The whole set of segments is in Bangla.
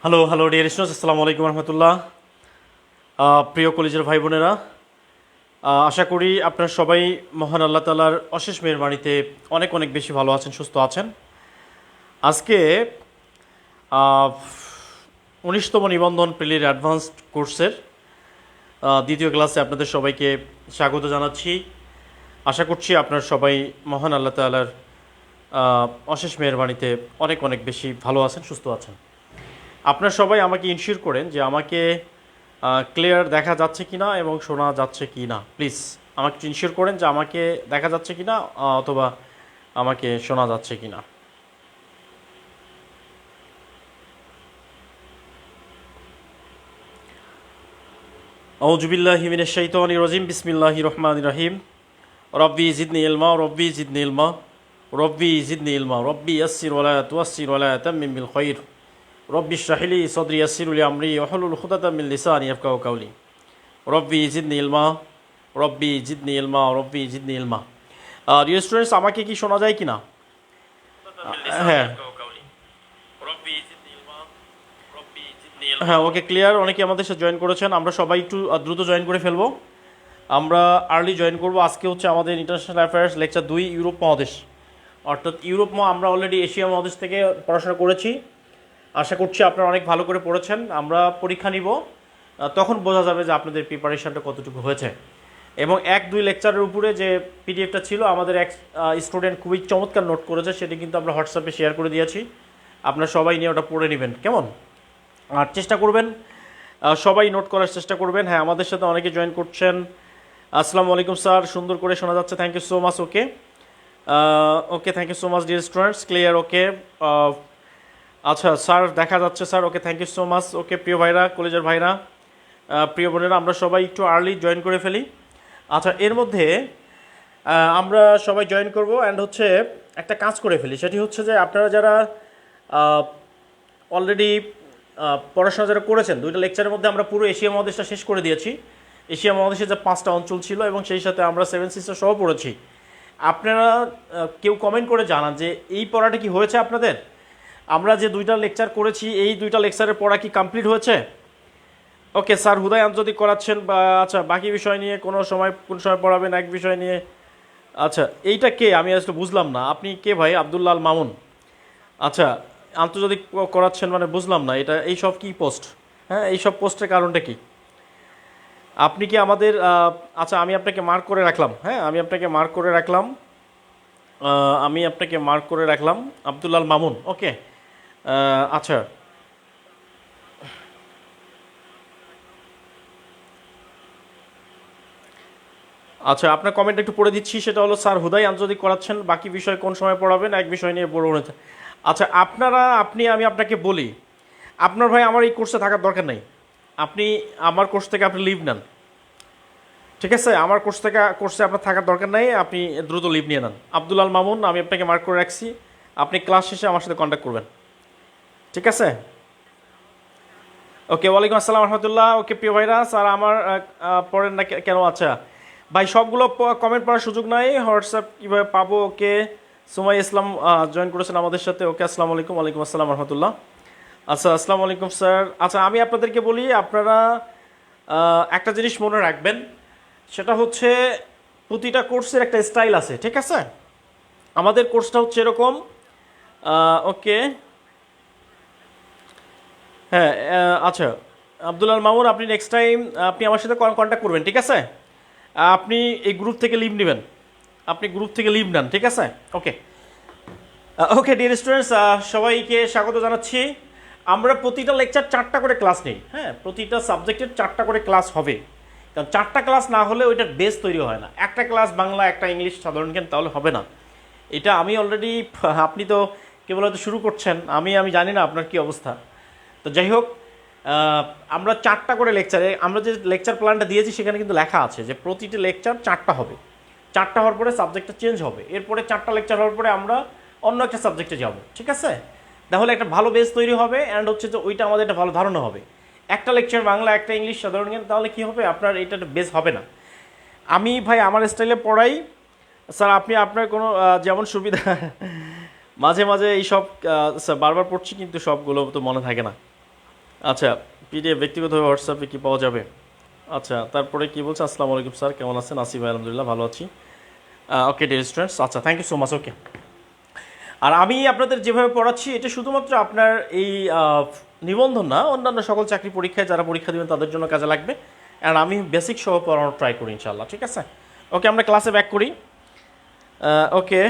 হ্যালো হ্যালো ডিয়ার স্টুডেন্টস, আসসালামু আলাইকুম রহমতুল্লাহ। প্রিয় কলেজের ভাই বোনেরা, আশা করি আপনারা সবাই মহান আল্লাহ তাআলার অশেষ মেহেরবানিতে অনেক অনেক বেশি ভালো আছেন, সুস্থ আছেন। আজকে 19তম নিবন্ধন প্রিলির অ্যাডভান্সড কোর্সের দ্বিতীয় ক্লাসে আপনাদের সবাইকে স্বাগত জানাচ্ছি। আশা করছি আপনারা সবাই মহান আল্লাহ তাআলার অশেষ মেহেরবানিতে অনেক অনেক বেশি ভালো আছেন, সুস্থ আছেন। আপনারা সবাই আমাকে ইনশিওর করেন যে আমাকে ক্লিয়ার দেখা যাচ্ছে কি না এবং শোনা যাচ্ছে কি না। প্লিজ আমাকে ইনশিওর করেন যে আমাকে দেখা যাচ্ছে কি না অথবা আমাকে শোনা যাচ্ছে কি না। আউযু বিল্লাহি মিনাশ শাইতানির রাজিম, বিসমিল্লাহির রহমানির রহিম। রব্বি জিদনি ইলমা, রব্বি জিদনি ইলমা, রব্বি জিদনি ইলমা, রব্বি ইয়াসসির ওয়ালা তুয়াসসির ওয়ালা তাম্মিম বিল খায়র, রব্বি ইশরাহ লি সাদরি ইয়াসসির লি আমরি ওয়াহলুল উকদাতাম মিন লিসানি ইয়াফকাহু কাওলি, রব্বি জিদনি ইলমা, রব্বি জিদনি ইলমা, রব্বি জিদনি ইলমা। ডিয়ার স্টুডেন্টস, আমাকে কি শোনা যায় কি না? হ্যাঁ হ্যাঁ, ওকে, ক্লিয়ার। অনেকে আমাদের সাথে জয়েন করেছেন, আমরা সবাই একটু দ্রুত জয়েন করে ফেলবো। আমরা আর্লি জয়েন করব। আজকে হচ্ছে আমাদের ইন্টারন্যাশনাল অ্যাফেয়ার্স লেকচার 2, ইউরোপ মহাদেশ। অর্থাৎ আমরা অলরেডি এশিয়া মহাদেশ থেকে পড়াশোনা করেছি। আশা করছি আপনারা অনেক ভালো করে পড়েছেন। আমরা পরীক্ষা নিব, তখন বোঝা যাবে যে আপনাদের প্রিপারেশনটা কতটুকু হয়েছে। এবং 1-2 লেকচারের উপরে যে পিডিএফটা ছিল, আমাদের এক স্টুডেন্ট খুবই চমৎকার নোট করেছে, সেটি কিন্তু আমরা হোয়াটসঅ্যাপে শেয়ার করে দিয়েছি। আপনারা সবাই নিয়ে ওটা পড়ে নেবেন, কেমন? আর চেষ্টা করবেন সবাই নোট করার চেষ্টা করবেন। হ্যাঁ, আমাদের সাথে অনেকে জয়েন করছেন। আসসালামু আলাইকুম স্যার, সুন্দর করে শোনা যাচ্ছে, thank you so much. Okay okay, thank you so much dear students, clear. Okay, আচ্ছা স্যার দেখা যাচ্ছে sir, okay, thank you so much. Okay প্রিয় ভাইরা, কলেজের ভাইরা, প্রিয় বোনেরা, আমরা সবাই একটু আর্লি জয়েন করে ফেলি। আচ্ছা, এর মধ্যে আমরা সবাই জয়েন করব অ্যান্ড হচ্ছে একটা কাজ করে ফেলি। সেটি হচ্ছে যে আপনারা যারা অলরেডি পড়াশোনা যারা করেছেন, 2টা লেকচারের মধ্যে আমরা পুরো এশিয়া মহাদেশটা শেষ করে দিয়েছি। এশিয়া মহাদেশে যে 5টা অঞ্চল ছিল এবং সেই সাথে আমরা 7 সিস্টার সহ পড়েছি। আপনারা কেউ কমেন্ট করে জানান যে এই পড়াটা কি হয়েছে আপনাদের। আমরা যে 2টা লেকচার করেছি, এই 2টা লেকচারের পড়া কি কমপ্লিট হয়েছে? ওকে স্যার, হুদায় আন্তর্জাতিক করাচ্ছেন বা আচ্ছা, বাকি বিষয় নিয়ে কোন সময় পড়াবেন, এক বিষয় নিয়ে। আচ্ছা, এইটা কে? আমি আসলে বুঝলাম না, আপনি কে ভাই? আব্দুল্লাহ আল মামুন। আচ্ছা, আন্তর্জাতিক করাচ্ছেন মানে বুঝলাম না, এটা এই সব কি পোস্ট? হ্যাঁ, এই সব পোস্টের কারণটা কি? আপনি কি আমাদের আচ্ছা, আমি আপনাকে মার্ক করে রাখলাম। হ্যাঁ, আমি আপনাকে মার্ক করে রাখলাম, আব্দুল্লাহ আল মামুন। ওকে, আচ্ছা আচ্ছা, আপনার কমেন্ট একটু পড়ে দিচ্ছি। সেটা হলো, স্যার হুদাই আন্তর্জাতিক করাচ্ছেন, বাকি বিষয় কোন সময় পড়াবেন, এক বিষয় নিয়ে বড় হয়েছে। আচ্ছা, আমি আপনাকে বলি, আপনার ভাই আমার এই কোর্সে থাকার দরকার নেই। আপনি আমার কোর্স থেকে আপনি লিভ নেন, ঠিক আছে? আমার কোর্সে আপনার থাকার দরকার নেই, আপনি দ্রুত লিভ নিয়ে নেন। আব্দুল আল মামুন, আমি আপনাকে মার্ক করে রাখছি, আপনি ক্লাস শেষে আমার সাথে কন্ট্যাক্ট করবেন, ঠিক আছে? ওকে, ওয়ালাইকুম আসসালাম রহমতুল্লাহ। ওকে প্রিয় ভাইরা, স্যার আমার পড়েন না কেন? আচ্ছা ভাই, সবগুলো কমেন্ট পড়ার সুযোগ নাই, হোয়াটসঅ্যাপ কীভাবে পাবো? ওকে, সুমাই ইসলাম জয়েন করেছেন আমাদের সাথে। ওকে, আসসালামু আলাইকুম। ওয়ালাইকুম আসসালাম রহমতুল্লাহ। আচ্ছা, আসসালামু আলাইকুম স্যার। আচ্ছা, আমি আপনাদেরকে বলি, আপনারা একটা জিনিস মনে রাখবেন, সেটা হচ্ছে প্রতিটা কোর্সের একটা স্টাইল আছে, ঠিক আছে? আমাদের কোর্সটা হচ্ছে এরকম। ওকে, হ্যাঁ, আচ্ছা আব্দুল আল মামুন, আপনি নেক্সট টাইম আপনি আমার সাথে কন্ট্যাক্ট করবেন, ঠিক আছে? আপনি এই গ্রুপ থেকে লিভ নেবেন, আপনি গ্রুপ থেকে লিভ নেন, ঠিক আছে? ওকে ওকে ডিয়ার স্টুডেন্টস, সবাইকে স্বাগত জানাচ্ছি। আমরা প্রতিটা লেকচার 4টা করে ক্লাস নেই। হ্যাঁ, প্রতিটা সাবজেক্টের 4টা করে ক্লাস হবে, কারণ 4টা ক্লাস না হলে ওইটার বেস তৈরি হয় না। একটা ক্লাস বাংলা, একটা ইংলিশ, সাধারণ জ্ঞান, তাহলে হবে না। এটা আমি অলরেডি, আপনি তো কেবল হয়তো শুরু করছেন, আমি জানি না আপনার কি অবস্থা। তো যাই হোক, আমরা 4টা করে লেকচারে, আমরা যে লেকচার প্ল্যানটা দিয়েছি সেখানে কিন্তু লেখা আছে যে প্রতিটি লেকচার 4টা হবে। 4টা হওয়ার পরে সাবজেক্টটা চেঞ্জ হবে, এরপরে 4টা লেকচার হওয়ার পরে আমরা অন্য একটা সাবজেক্টে যাব, ঠিক আছে? তাহলে একটা ভালো বেস তৈরি হবে অ্যান্ড হচ্ছে যে ওইটা আমাদের একটা ভালো ধারণা হবে। একটা লেকচার বাংলা, একটা ইংলিশ, সাধারণ জ্ঞান, তাহলে কি হবে, আপনার এটা বেস হবে না। আমি ভাই আমার স্টাইলে পড়াই স্যার, আপনি আপনার কোনো যেমন সুবিধা মাঝে মাঝে এইসব বারবার পড়ছি, কিন্তু সবগুলো তো মনে থাকে না। আচ্ছা, পিডিএফ ব্যক্তিগতভাবে হোয়াটসঅ্যাপে কি পাওয়া যাবে? আচ্ছা, তারপরে কি বলছে? আসসালামু আলাইকুম স্যার, কেমন আছেন? আসি ভাই, আলহামদুলিল্লাহ ভালো আছি। ওকে ডিয়ার স্টুডেন্টস, আচ্ছা থ্যাংক ইউ সো মাচ। ওকে, আর আমি আপনাদের যেভাবে পড়াচ্ছি এটা শুধুমাত্র আপনার এই নিবন্ধন না, অন্যান্য সকল চাকরি পরীক্ষায় যারা পরীক্ষা দেবেন তাদের জন্য কাজে লাগবে। অ্যান্ড আমি বেসিক সহ পড়ানোর ট্রাই করি ইনশাল্লাহ, ঠিক আছে? ওকে, আমরা ক্লাসে ব্যাক করি। ওকে,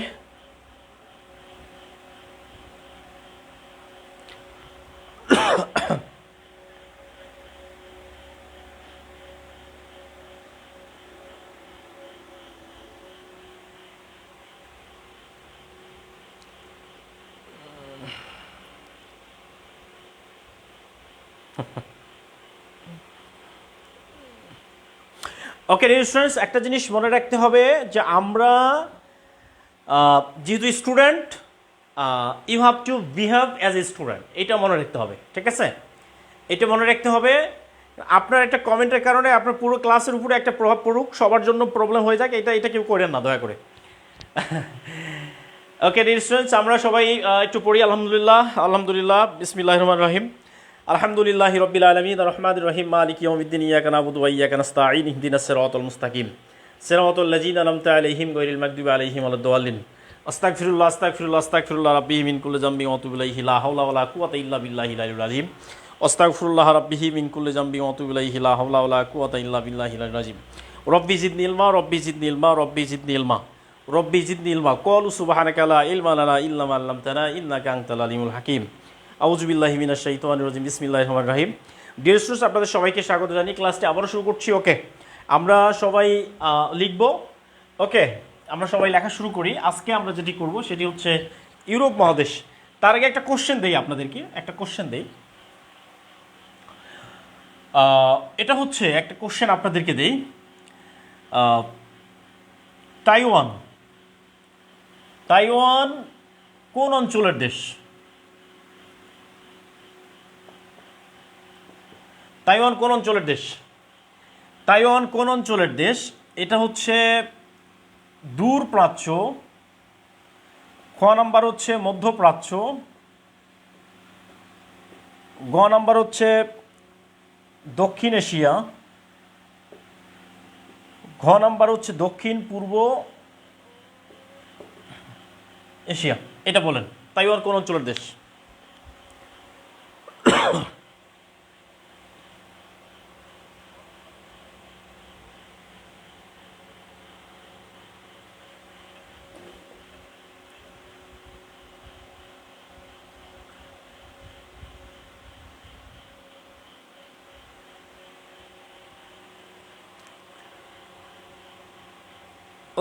ওকে ডিয়ার স্টুডেন্টস, একটা জিনিস মনে রাখতে হবে যে আমরা যেহেতু student, you have to behave as a student, এটা মনে রাখতে হবে, ঠিক আছে? এটা মনে রাখতে হবে। আপনার একটা কমেন্টের কারণে আপনার পুরো ক্লাসের উপরে একটা প্রভাব পড়ুক, সবার জন্য প্রবলেম হয়ে যাক, এটা কেউ করেন না দয়া করে। ওকে ডিয়ার স্টুডেন্টস, আমরা সবাই একটু পড়ি। আলহামদুলিল্লাহ, আলহামদুলিল্লাহ, বিসমিল্লাহির রহমানির রহিম। আলহামদুলিল্লাহি রাব্বিল আলামিন, রাহমানির রহিম, মালিকি ইয়াউমিদ্দিন, ইয়্যাকা না'বুদু ওয়া ইয়্যাকা নাস্তাঈন, ইহদিনাস সিরাতাল মুস্তাকিম, সিরাতাল লাযিনা আন'আমতা আলাইহিম গায়রিল মাগদুবি আলাইহিম ওয়ালাদ-দাল্লিন। আস্তাগফিরুল্লাহ, আস্তাগফিরুল্লাহ, আস্তাগফিরুল্লাহ রাব্বি মিন কুল্লি যামবিন ওয়া আতুবু ইলাইহি, লা হাওলা ওয়া লা কুওয়াতা ইল্লা বিল্লাহিল আলিয়্যিল আযীম। আস্তাগফিরুল্লাহ রাব্বি মিন কুল্লি যামবিন ওয়া আতুবু ইলাইহি, লা হাওলা ওয়া লা কুওয়াতা ইল্লা বিল্লাহিল আলিয়্যিল আযীম। রব্বি জিদনি ইলমা, রব্বি জিদনি ইলমা, রব্বি জিদনি ইলমা, রব্বি জিদনি ইলমা। ক্বালু সুবহানাকা লা ইলমা লানা ইল্লা মা আল্লামতানা ইন্নাকা আনতাল আলিমুল হাকীম। আউযু বিল্লাহি মিনাশ শাইতানির রাজিম, বিসমিল্লাহির রহমানির রহিম। ডিয়ার স্টুডেন্টস, আপনাদের সবাইকে স্বাগত জানিয়ে ক্লাসটি আবারও শুরু করছি। ওকে, আমরা সবাই লিখব। ওকে, আমরা সবাই লেখা শুরু করি। আজকে আমরা যেটি করব সেটি হচ্ছে ইউরোপ মহাদেশ। তার আগে একটা কোশ্চেন দেই আপনাদেরকে, একটা কোশ্চেন দেই। এটা হচ্ছে একটা কোশ্চেন আপনাদেরকে দেই। তাইওয়ান, তাইওয়ান কোন অঞ্চলের দেশ? তাইওয়ান কোন অঞ্চলের দেশ? তাইওয়ান কোন অঞ্চলের দেশ? এটা হচ্ছে দূর প্রাচ্য, খ নাম্বার হচ্ছে মধ্যপ্রাচ্য, গ নাম্বার হচ্ছে দক্ষিণ এশিয়া, ঘ নাম্বার হচ্ছে দক্ষিণ পূর্ব এশিয়া। এটা বলেন, তাইওয়ান কোন অঞ্চলের দেশ?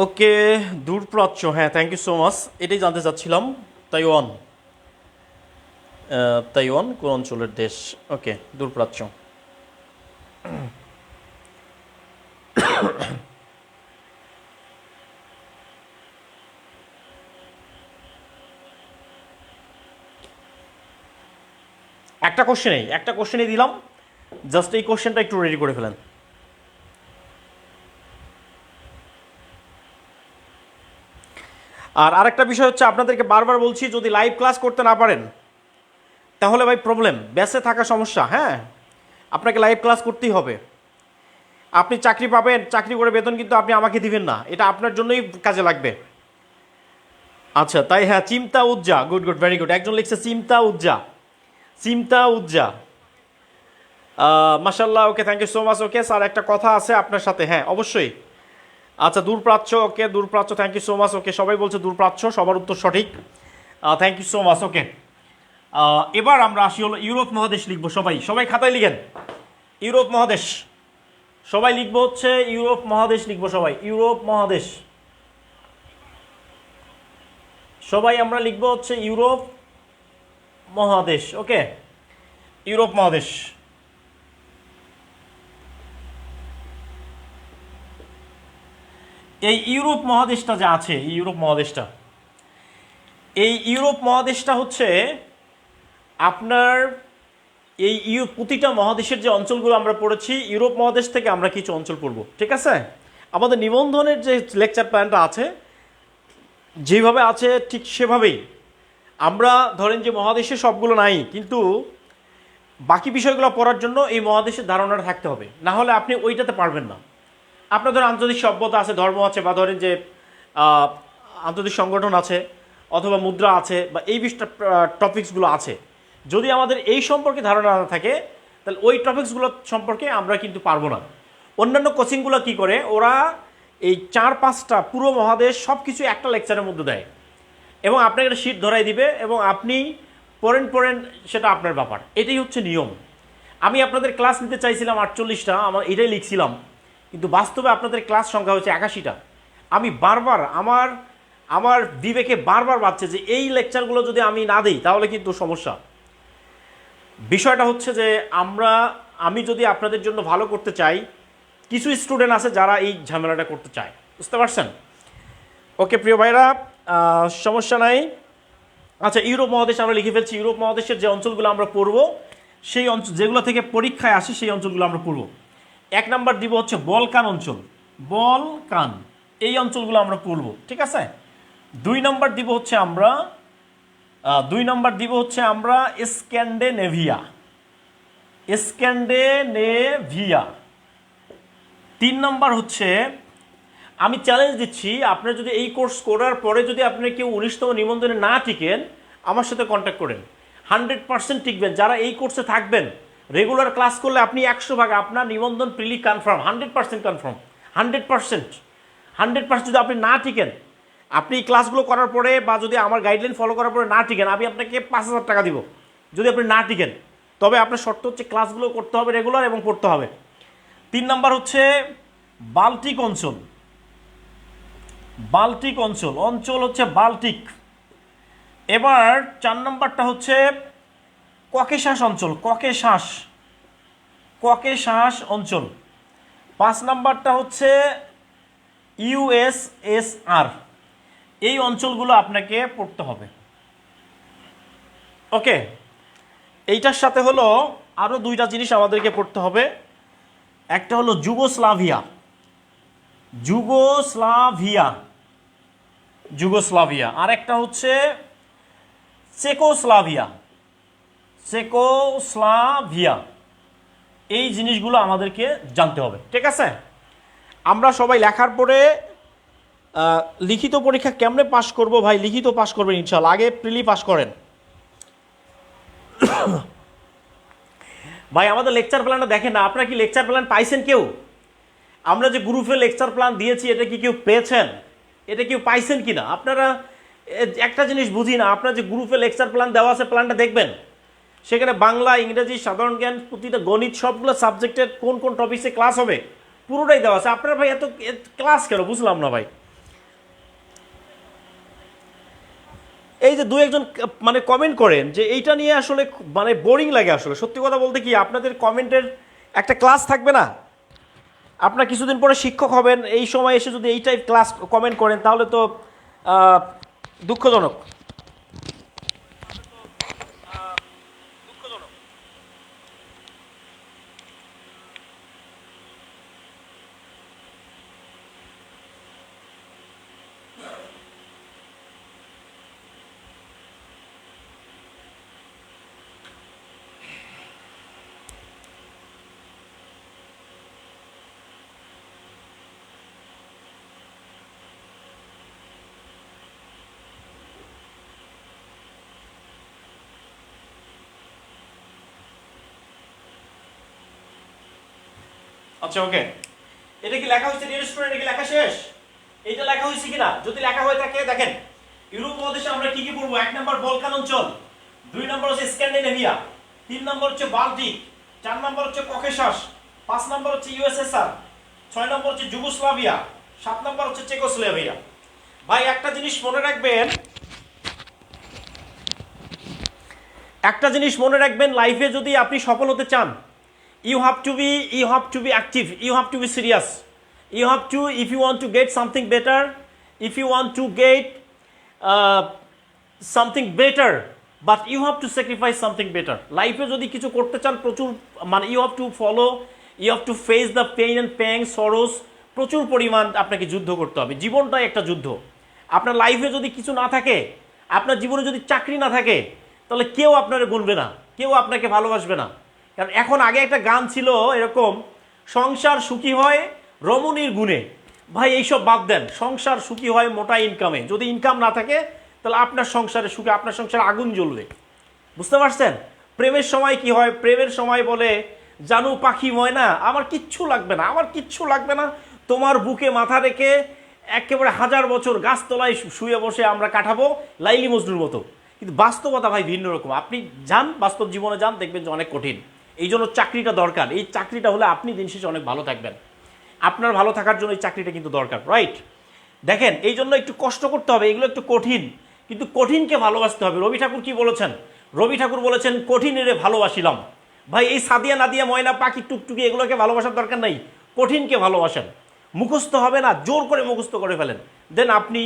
ওকে, দূরপ্রাচ্য, হ্যাঁ থ্যাংক ইউ সো মাচ, এটাই জানতে চাচ্ছিলাম। তাইওয়ান, তাইওয়ান কোন অঞ্চলের দেশ? ওকে, দূরপ্রাচ্য। একটা কোশ্চেনেই দিলাম, জাস্ট এই কোশ্চেনটা একটু রেডি করে ফেলেন। আর আরেকটা বিষয় হচ্ছে, আপনাদেরকে বারবার বলছি, যদি লাইভ ক্লাস করতে না পারেন তাহলে ভাই প্রবলেম, ব্যাসে থাকা সমস্যা। হ্যাঁ, আপনাকে লাইভ ক্লাস করতেই হবে। আপনি চাকরি পাবেন, চাকরি করে বেতন কিন্তু আপনি আমাকে দিবেন না, এটা আপনার জন্যই কাজে লাগবে। আচ্ছা তাই, হ্যাঁ, চিন্তা উজ্জা, গুড গুড, ভেরি গুড। একজন লিখছে চিন্তা উজ্জা, চিন্তা উজ্জা, মাশাল্লাহ। Okay, thank you so much. Okay sir, একটা কথা আছে আপনার সাথে, হ্যাঁ অবশ্যই। আচ্ছা, দূরপ্রাচ্য, ওকে দূরপ্রাচ্য, thank you so much. Okay, সবাই বলছে দূরপ্রাচ্য, সবার উত্তর সঠিক, thank you so much. Okay, এবার আমরা আসি হলো ইউরোপ মহাদেশ লিখবো। সবাই সবাই খাতায় লিখেন ইউরোপ মহাদেশ। সবাই লিখবো হচ্ছে ইউরোপ মহাদেশ লিখবো, সবাই ইউরোপ মহাদেশ। সবাই আমরা লিখবো হচ্ছে ইউরোপ মহাদেশ। ওকে, ইউরোপ মহাদেশ। এই ইউরোপ মহাদেশটা যে আছে, এই ইউরোপ মহাদেশটা, এই ইউরোপ মহাদেশটা হচ্ছে আপনার এই প্রতিটা মহাদেশের যে অঞ্চলগুলো আমরা পড়েছি, ইউরোপ মহাদেশ থেকে আমরা কিছু অঞ্চল পড়ব, ঠিক আছে? আমাদের নিবন্ধনের যে লেকচার প্ল্যানটা আছে, যেভাবে আছে ঠিক সেভাবেই আমরা, ধরেন যে মহাদেশে সবগুলো নাই, কিন্তু বাকি বিষয়গুলো পড়ার জন্য এই মহাদেশের ধারণাটা থাকতে হবে, না হলে আপনি ওইটাতে পারবেন না। আপনার ধরেন আন্তর্জাতিক সভ্যতা আছে, ধর্ম আছে, বা ধরেন যে আন্তর্জাতিক সংগঠন আছে, অথবা মুদ্রা আছে, বা এই টপিকসগুলো আছে, যদি আমাদের এই সম্পর্কে ধারণা না থাকে তাহলে ওই টপিকসগুলো সম্পর্কে আমরা কিন্তু পারবো না। অন্যান্য কোচিংগুলো কি করে, ওরা এই 4-5টা পুরো মহাদেশ সব কিছু একটা লেকচারের মধ্যে দেয় এবং আপনাকে একটা শিট ধরাই দিবে এবং আপনি পড়েন, সেটা আপনার ব্যাপার। এটাই হচ্ছে নিয়ম। আমি আপনাদের ক্লাস নিতে চাইছিলাম 48টা, আমার এটাই লিখছিলাম, কিন্তু বাস্তবে আপনাদের ক্লাস সংখ্যা হচ্ছে 81টা। আমি বারবার আমার বিবেকে বারবার বাজছে যে এই লেকচারগুলো যদি আমি না দিই তাহলে কিন্তু সমস্যা। বিষয়টা হচ্ছে যে আমি যদি আপনাদের জন্য ভালো করতে চাই, কিছু স্টুডেন্ট আছে যারা এই ঝামেলাটা করতে চায়, বুঝতে পারছেন? ওকে প্রিয় ভাইরা, সমস্যা নাই। আচ্ছা, ইউরোপ মহাদেশ আমরা লিখে ফেলছি। ইউরোপ মহাদেশের যে অঞ্চলগুলো আমরা পড়ব, সেই অঞ্চল যেগুলো থেকে পরীক্ষায় আসে সেই অঞ্চলগুলো আমরা পড়ব। 1 নাম্বার দিব হচ্ছে বলকান অঞ্চল, বলকান, এই অঞ্চলগুলো আমরা পড়ব, ঠিক আছে। 2 নাম্বার দিব হচ্ছে আমরা স্ক্যান্ডিনেভিয়া। 3 নাম্বার হচ্ছে, আমি চ্যালেঞ্জ দিচ্ছি, আপনার যদি এই কোর্স করার পরে যদি আপনি কেউ 19তম নিবন্ধনে না টিকেন, আমার সাথে কন্ট্যাক্ট করেন। 100% টিকবেন। যারা এই কোর্সে থাকবেন, রেগুলার ক্লাস করলে আপনি 100 ভাগ আপনার নিবন্ধন প্রিলি কনফার্ম, 100% কনফার্ম, 100% যদি আপনি না টিকেন, আপনি ক্লাসগুলো করার পরে বা যদি আমার গাইডলাইন ফলো করার পরে না টিকেন, আমি আপনাকে 5,000 টাকা দিব যদি আপনি না টিকেন। তবে আপনার শর্ত হচ্ছে ক্লাসগুলো করতে হবে রেগুলার এবং পড়তে হবে। 3 নাম্বার হচ্ছে বাল্টিক অঞ্চল। হচ্ছে বাল্টিক। এবার 4 নাম্বারটা হচ্ছে ককেশাস অঞ্চল, ককেশাস অঞ্চল। 5 নাম্বারটা হচ্ছে ইউএসএসআর। এই অঞ্চলগুলো আপনাকে পড়তে হবে। ওকে, এইটার সাথে হলো আরও 2টা জিনিস আমাদেরকে পড়তে হবে। একটা হলো যুগোস্লাভিয়া, আর একটা হচ্ছে চেকোস্লাভিয়া। এই জিনিসগুলো আমাদেরকে জানতে হবে, ঠিক আছে। আমরা সবাই লেখার পরে লিখিত পরীক্ষা কেমনে পাশ করব ভাই? লিখিত পাশ করবেন ইনশাআল্লাহ, আগে প্রিলি পাশ করেন। ভাই আমাদের লেকচার প্ল্যানটা দেখেন না, আপনারা কি লেকচার প্ল্যান পাইছেন কেউ? আমরা যে গ্রুপে লেকচার প্ল্যান দিয়েছি, এটা কি কেউ পেয়েছেন? এটা কেউ পাইছেন কি না? আপনারা একটা জিনিস বুঝি না, আপনার যে গ্রুপে লেকচার প্ল্যান দেওয়া আছে, প্ল্যানটা দেখবেন, সেখানে বাংলা, ইংরেজি, সাধারণ জ্ঞান, প্রতিটা গণিত, সবগুলো সাবজেক্টের কোন কোন টপিক্সে ক্লাস হবে পুরোটাই দেওয়া আছে। আপনারা ভাই এত ক্লাস কেন বুঝলাম না ভাই। এই যে 2-1জন মানে কমেন্ট করেন যে এইটা নিয়ে আসলে মানে বোরিং লাগে। আসলে সত্যি কথা বলতে কি, আপনাদের কমেন্টের একটা ক্লাস থাকবে না? আপনার কিছুদিন পরে শিক্ষক হবেন, এই সময় এসে যদি এই টাইপ ক্লাস কমেন্ট করেন তাহলে তো দুঃখজনক। আচ্ছা ওকে, এটা কি লেখা হয়েছে ডিয়ার স্টুডেন্ট? এটা কি লেখা শেষ? এটা লেখা হয়েছে কিনা? যদি লেখা হয়ে থাকে দেখেন, ইউরোপ মহাদেশে আমরা কি কি পড়বো। 1 নাম্বার বলকান অঞ্চল, 2 নাম্বার হচ্ছে স্ক্যান্ডিনেভিয়া, 3 নাম্বার হচ্ছে বাল্টিক, 4 নাম্বার হচ্ছে ককেশাস, 5 নাম্বার হচ্ছে ইউএসএসআর, 6 নাম্বার হচ্ছে যুগোস্লাভিয়া, 7 নাম্বার হচ্ছে চেকোস্লোভাকিয়া। ভাই একটা জিনিস মনে রাখবেন, লাইফে যদি আপনি সফল হতে চান, you have to be active, you have to be serious, you have to, if you want to get something better, if you want to get something better, but you have to sacrifice something better. লাইফে যদি কিছু করতে চান, প্রচুর মানে you have to face the pain and pangs, sorrows, প্রচুর পরিমাণ আপনাকে যুদ্ধ করতে হবে। জীবনটাই একটা যুদ্ধ। আপনার লাইফে যদি কিছু না থাকে, আপনার জীবনে যদি চাকরি না থাকে, তাহলে কেউ আপনারে গুনবে না, কেউ আপনাকে ভালোবাসবে না। কারণ এখন আগে একটা গান ছিল এরকম, সংসার সুখী হয় রমণীর গুণে। ভাই এইসব বাদ দেন, সংসার সুখী হয় মোটা ইনকামে। যদি ইনকাম না থাকে তাহলে আপনার সংসারে সুখে, আপনার সংসারে আগুন জ্বলবে। বুঝতে পারছেন? প্রেমের সময় কি হয়? প্রেমের সময় বলে, জানু পাখি ময়না, আমার কিচ্ছু লাগবে না, আমার কিচ্ছু লাগবে না, তোমার বুকে মাথা রেখে একেবারে 1000 বছর গাছতলায় শুয়ে বসে আমরা কাটাবো লাইলি মজনুর মতো। কিন্তু বাস্তবতা ভাই ভিন্ন রকম। আপনি যান, বাস্তব জীবনে যান, দেখবেন যে অনেক কঠিন। এই জন্য চাকরিটা দরকার। এই চাকরিটা হলে আপনি দিন শেষে অনেক ভালো থাকবেন। আপনার ভালো থাকার জন্য এই চাকরিটা কিন্তু দরকার, রাইট? দেখেন, এই জন্য একটু কষ্ট করতে হবে, এগুলো একটু কঠিন, কিন্তু কঠিনকে ভালোবাসতে হবে। রবি ঠাকুর কি বলেছেন? রবি ঠাকুর বলেছেন, কঠিনেরে ভালোবাসিলাম। ভাই এই সাদিয়া নাদিয়া ময়না পাখি টুকটুকি এগুলোকে ভালোবাসার দরকার নাই, কঠিনকে ভালোবাসেন। মুখস্থ হবে না, জোর করে মুখস্থ করে ফেলেন, দেন আপনি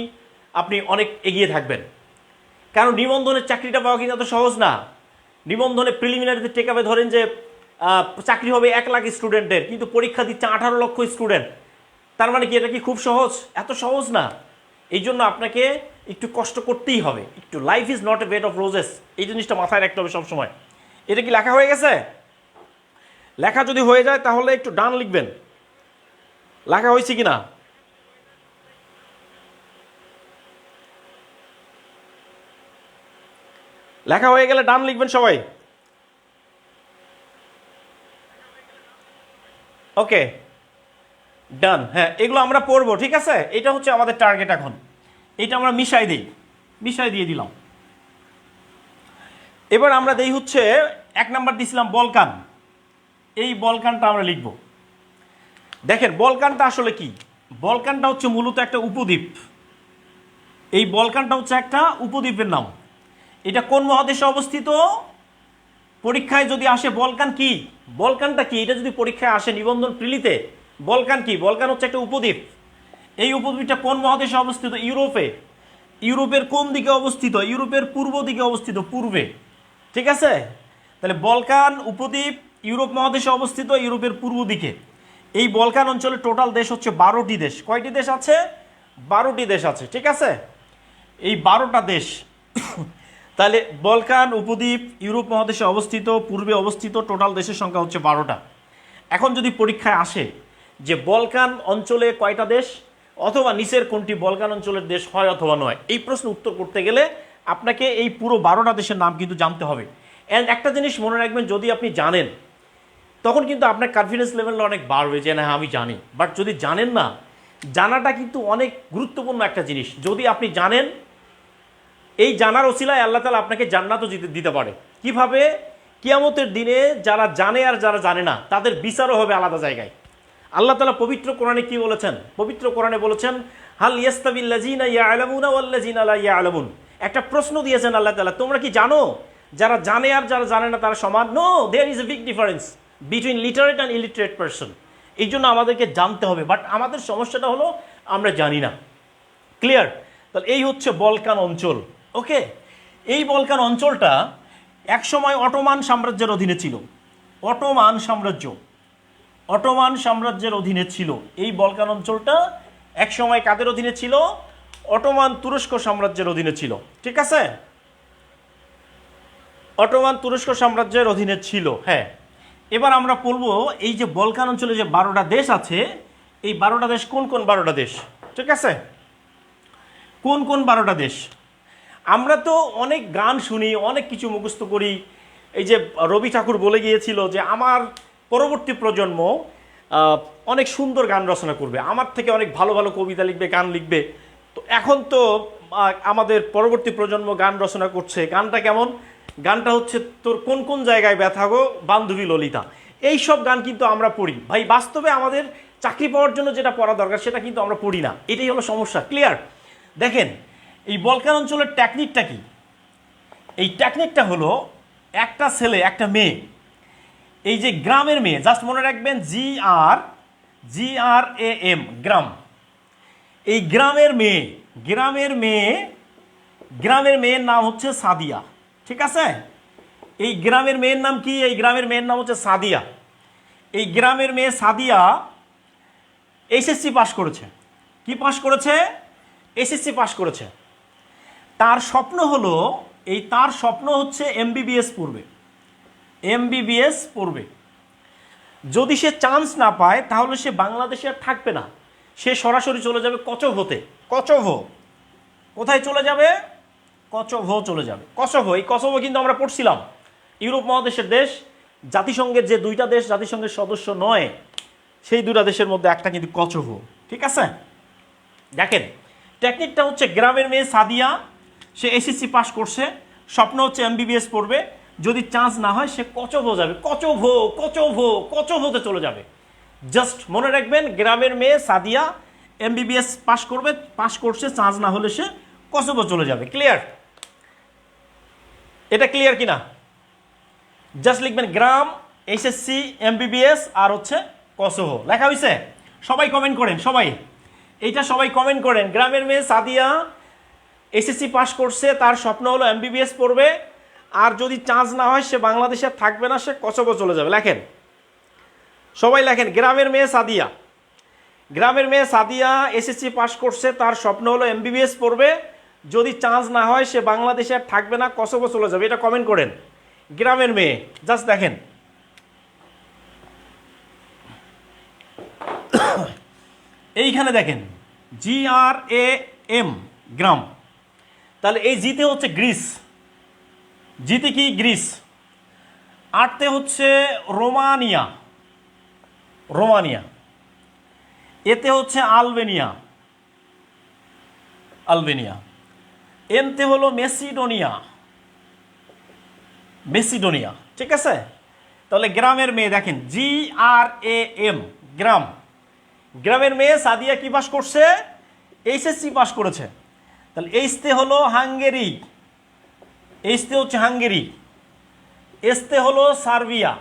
অনেক এগিয়ে থাকবেন। কারণ নিবন্ধনের চাকরিটা পাওয়া কিন্তু এত সহজ না। নিবন্ধনে প্রিলিমিনারিতে টেকাবে ধরেন যে চাকরি হবে 1 লাখ স্টুডেন্টের, কিন্তু পরীক্ষা দিচ্ছে 18 লক্ষ স্টুডেন্ট। তার মানে কি এটা কি খুব সহজ? এত সহজ না। এই জন্য আপনাকে একটু কষ্ট করতেই হবে একটু। Life is not a bed of roses, এই জিনিসটা মাথায় রাখতে হবে সবসময়। এটা কি লেখা হয়ে গেছে? লেখা যদি হয়ে যায় তাহলে একটু ডান লিখবেন, লেখা হয়েছে কিনা। লেখা হয়ে গেলে ডান লিখবেন সবাই। ওকে, ডান। হ্যাঁ, এগুলো আমরা পড়বো, ঠিক আছে? এটা হচ্ছে আমাদের টার্গেট। এখন এটা আমরা মিশাই দিয়ে দিলাম। এবার আমরা দেই হচ্ছে 1 নাম্বার দিছিলাম বলকান। এই বলকানটা আমরা লিখব। দেখেন বলকানটা আসলে কি? বলকানটা হচ্ছে মূলত একটা উপদ্বীপ। এই বলকানটা হচ্ছে একটা উপদ্বীপের নাম। এটা কোন মহাদেশে অবস্থিত? পরীক্ষায় যদি আসে বলকান কি, বলকানটা কি, এটা যদি পরীক্ষায় আসে নিবন্ধন প্রিলিতে, বলকান কি? বলকান হচ্ছে একটা উপদ্বীপ। এই উপদ্বীপটা কোন মহাদেশে অবস্থিত? ইউরোপে। ইউরোপের কোন দিকে অবস্থিত? ইউরোপের পূর্ব দিকে অবস্থিত, পূর্বে। ঠিক আছে? তাহলে বলকান উপদ্বীপ ইউরোপ মহাদেশে অবস্থিত, ইউরোপের পূর্ব দিকে। এই বলকান অঞ্চলে টোটাল দেশ হচ্ছে 12টি দেশ। কয়টি দেশ আছে? 12টি দেশ আছে, ঠিক আছে? এই 12টা দেশ। তাহলে বলকান উপদ্বীপ ইউরোপ মহাদেশে অবস্থিত, পূর্বে অবস্থিত, টোটাল দেশের সংখ্যা হচ্ছে 12টা। এখন যদি পরীক্ষায় আসে যে বলকান অঞ্চলে কয়টা দেশ, অথবা নিচের কোনটি বলকান অঞ্চলের দেশ হয় অথবা নয়, এই প্রশ্ন উত্তর করতে গেলে আপনাকে এই পুরো 12টা দেশের নাম কিন্তু জানতে হবে। অ্যান্ড একটা জিনিস মনে রাখবেন, যদি আপনি জানেন তখন কিন্তু আপনার কনফিডেন্স লেভেলটা অনেক বাড়বে যে না আমি জানি। বাট যদি জানেন না, জানাটা কিন্তু অনেক গুরুত্বপূর্ণ একটা জিনিস। যদি আপনি জানেন, এই জানার ওসিলায় আল্লাহ তাআলা আপনাকে জান্নাতও দিতে পারে। কিভাবে? কিয়ামতের দিনে যারা জানে আর যারা জানে না তাদের বিচারও হবে আলাদা জায়গায়। আল্লাহ তাআলা পবিত্র কোরআনে কি বলেছেন? পবিত্র কোরআনে বলেছেন, হাল ইয়াস্তাবিল্লাযিনা ইয়ালামুনা ওয়াল্লাযিনা লা ইয়ালামুন। একটা প্রশ্ন দিয়েছেন আল্লাহ তাআলা, তোমরা কি জানো যারা জানে আর যারা জানে না তারা সমান? No, there is a big difference between literate and illiterate person. এই জন্য আমাদেরকে জানতে হবে। বাট আমাদের সমস্যাটা হলো আমরা জানি না। ক্লিয়ার? তাহলে এই হচ্ছে বলকান অঞ্চল। ওকে, এই বলকান অঞ্চলটা একসময় অটোমান সাম্রাজ্যের অধীনে ছিল। অটোমান সাম্রাজ্যের অধীনে ছিল এই বলকান অঞ্চলটা। একসময় কাদের অধীনে ছিল? অটোমান তুরস্ক সাম্রাজ্যের অধীনে ছিল। ঠিক আছে? অটোমান তুরস্ক সাম্রাজ্যের অধীনে ছিল। হ্যাঁ, এবার আমরা বলবো এই যে বলকান অঞ্চলে যে 12টা দেশ আছে, এই 12টা দেশ কোন কোন 12টা দেশ? ঠিক আছে, কোন কোন 12টা দেশ? আমরা তো অনেক গান শুনি, অনেক কিছু মুখস্থ করি। এই যে রবি ঠাকুর বলে গিয়েছিল যে আমার পরবর্তী প্রজন্ম অনেক সুন্দর গান রচনা করবে, আমার থেকে অনেক ভালো ভালো কবিতা লিখবে, গান লিখবে। তো এখন তো আমাদের পরবর্তী প্রজন্ম গান রচনা করছে। গানটা কেমন? গানটা হচ্ছে তোর কোন কোন জায়গায় ব্যথা গো বান্ধবী ললিতা। এই সব গান কিন্তু আমরা পড়ি। ভাই বাস্তবে আমাদের চাকরি পাওয়ার জন্য যেটা পড়া দরকার সেটা কিন্তু আমরা পড়ি না। এটাই হলো সমস্যা। ক্লিয়ার? দেখেন এই বলকান অঞ্চলের টেকনিকটা কি? এই টেকনিকটা হলো একটা ছেলে একটা মেয়ে, এই যে গ্রামের মেয়ে, জাস্ট মনে রাখবেন GRAM, গ্রাম। এই গ্রামের মেয়ের নাম হচ্ছে সাদিয়া। ঠিক আছে? এই গ্রামের মেয়ের নাম কি? এই গ্রামের মেয়ের নাম হচ্ছে সাদিয়া। এই গ্রামের মেয়ে সাদিয়া SSC পাস করেছে। কি পাস করেছে? SSC পাস করেছে। তার স্বপ্ন হচ্ছে MBBS পড়বে। এমবিবিএস পড়বে। যদি সে চান্স না পায় তাহলে সে বাংলাদেশে আর থাকবে না, সে সরাসরি চলে যাবে কচোভোতে। কচোভো কোথায় চলে যাবে? কচোভো চলে যাবে। কসোভো, এই কসোভো কিন্তু আমরা পড়ছিলাম, ইউরোপ মহাদেশের দেশ। জাতিসংঘের যে দুইটা দেশ জাতিসংঘের সদস্য নয়, সেই দুইটা দেশের মধ্যে একটা কিন্তু কচোভো। ঠিক আছে, দেখেন টেকনিকটা হচ্ছে গ্রামের মেয়ে সাদিয়া, সে এসএসসি পাস করছে, স্বপ্ন হচ্ছে এমবিবিএস পড়বে। যদি চান্স না হয় সে কচোভো যাবে। কচোভো কচোভো কচোভোতে চলে যাবে। জাস্ট মনে রাখবেন, গ্রামের মেয়ে সাদিয়া এমবিবিএস পাস করবে, পাস করছে, চান্স না হলে সে কচোভো চলে যাবে। ক্লিয়ার? এটা ক্লিয়ার কিনা? জাস্ট লিখবেন গ্রাম, এসএসসি, এমবিবিএস আর হচ্ছে কসোভো। লেখা হয়েছে? সবাই কমেন্ট করেন, সবাই এইটা সবাই কমেন্ট করেন। গ্রামের মেয়ে সাদিয়া এসএসসি পাস করছে, তার স্বপ্ন হলো এমবিবিএস পড়বে, আর যদি চান্স না হয় সে বাংলাদেশে থাকবে না, সে কসোভো চলে যাবে। লেখেন, সবাই লেখেন গ্রামের মেয়ে সাদিয়া। গ্রামের মেয়ে সাদিয়া এসএসসি পাস করছে, তার স্বপ্ন হলো এমবিবিএস পড়বে, যদি চান্স না হয় সে বাংলাদেশে আর থাকবে না, কসোভো চলে যাবে। এটা কমেন্ট করেন, গ্রামের মেয়ে। জাস্ট দেখেন, এইখানে দেখেন GRAM, গ্রাম। তাহলে এই জিতে হচ্ছে গ্রিস, জিতে কি গ্রিস, আটতে হচ্ছে রোমানিয়া, রোমানিয়া, এতে হচ্ছে আলবেনিয়া, আলবেনিয়া, এমতে হলো মেসিডোনিয়া, মেসিডোনিয়া। ঠিক আছে, তাহলে গ্রামের মেয়ে দেখেন GRAM, গ্রাম। গ্রামের মেয়ে সাদিয়া কি পাস করছে? এইচএসসি পাস করেছে। তাহলে এইচতে হলো হাঙ্গেরি, এইচতে হচ্ছে হাঙ্গেরি, এসতে হলো সার্বিয়া,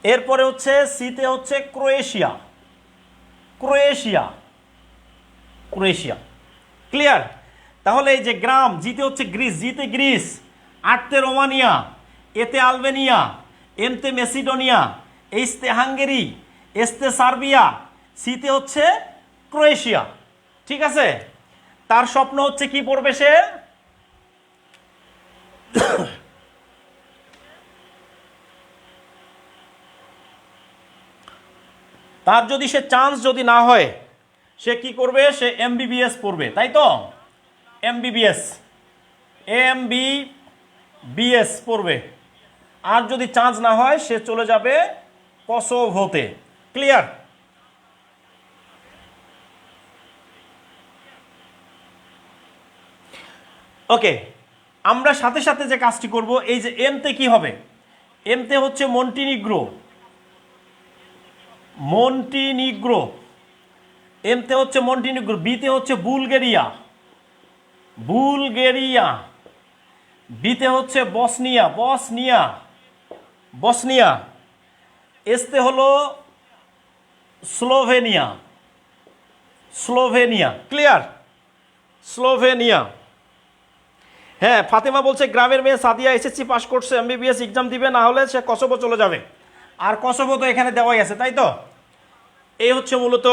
এরপরে হচ্ছে সিতে হচ্ছে ক্রোয়েশিয়া, ক্রোয়েশিয়া, ক্রোয়েশিয়া। ক্লিয়ার? তাহলে এই যে গ্রাম, জিতে হচ্ছে গ্রিস, জিতে গ্রিস, আটতে রোমানিয়া, এতে আলবেনিয়া, এমতে মেসিডোনিয়া, এইচতে হাঙ্গেরি, এসতে সার্বিয়া, সিতে হচ্ছে ক্রোয়েশিয়া। ঠিক আছে, তার স্বপ্ন হচ্ছে কি পড়বে সে? তার যদি সে চান্স যদি না হয় সে কি করবে? সে এমবিবিএস পড়বে, তাই তো? এমবিবিএস, এমবিবিএস পড়বে। আর যদি চান্স না হয় সে চলে যাবে কসোভোতে। ক্লিয়ার? ওকে, আমরা সাথে সাথে যে কাজটি করব, এই যে এমতে কি হবে? এমতে হচ্ছে মন্টিনিগ্রো, মন্টিনিগ্রো, এমতে হচ্ছে মন্টিনিগ্রো, বিতে হচ্ছে বুলগেরিয়া, বুলগেরিয়া, বিতে হচ্ছে বসনিয়া, বসনিয়া, বসনিয়া, এসতে হলো স্লোভেনিয়া, স্লোভেনিয়া। ক্লিয়ার? স্লোভেনিয়া। হ্যাঁ, ফাতেমা বলছে গ্রামের মেয়ে সাদিয়া এসএসসি পাস করছে, এমবিবিএস এক্সাম দিবে, না হলে সে কসোভো চলে যাবে। আর কসোভো তো এখানে দেওয়াই আছে, তাই তো? এই হচ্ছে মূলত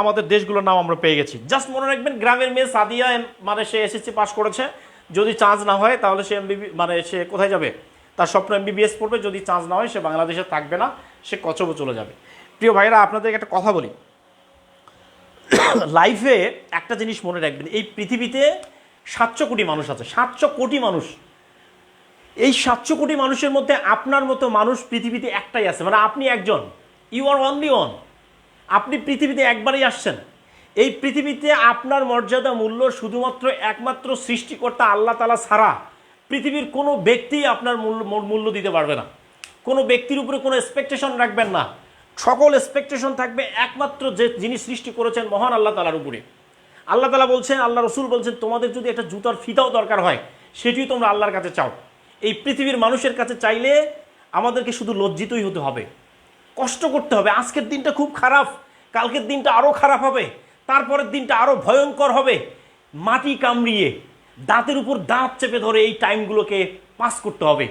আমাদের দেশগুলোর নাম আমরা পেয়ে গেছি। জাস্ট মনে রাখবেন, গ্রামের মেয়ে সাদিয়া মানে সে এসএসসি পাস করেছে, যদি চান্স না হয় তাহলে সে মানে সে কোথায় যাবে? তার স্বপ্ন এমবিবিএস পড়বে, যদি চান্স না হয় সে বাংলাদেশে থাকবে না, সে কসোভো চলে যাবে। প্রিয় ভাইরা, আপনাদেরকে একটা কথা বলি, লাইফে একটা জিনিস মনে রাখবেন, এই পৃথিবীতে 700 কোটি মানুষ আছে, 700 কোটি মানুষ। এই 700 কোটি মানুষের মধ্যে আপনার মতো মানুষ পৃথিবীতে একটাই আছে, মানে আপনি একজন। You are only one. আপনি পৃথিবীতে একবারই আসছেন। এই পৃথিবীতে আপনার মর্যাদা, মূল্য শুধুমাত্র একমাত্র সৃষ্টিকর্তা আল্লাহ তাআলা ছাড়া পৃথিবীর কোনো ব্যক্তি আপনার মূল্য দিতে পারবে না। কোনো ব্যক্তির উপরে কোনো এক্সপেকটেশন রাখবেন না। সকল এক্সপেকটেশন থাকবে একমাত্র যে যিনি সৃষ্টি করেছেন মহান আল্লাহ তাআলার উপরে। আল্লাহ তাআলা বলছেন, আল্লাহ রসুল বলছেন, তোমাদের যদি একটা জুতার ফিতাও দরকার হয় সেটিও তোমরা আল্লাহর কাছে চাও। এই পৃথিবীর মানুষের কাছে চাইলে আমাদেরকে শুধু লজ্জিতই হতে হবে, কষ্ট করতে হবে। আজকের দিনটা খুব খারাপ, কালকের দিনটা আরও খারাপ হবে, তারপরের দিনটা আরও ভয়ঙ্কর হবে। মাটি কামড়িয়ে দাঁতের উপর দাঁত চেপে ধরে এই টাইমগুলোকে পাস করতে হবে।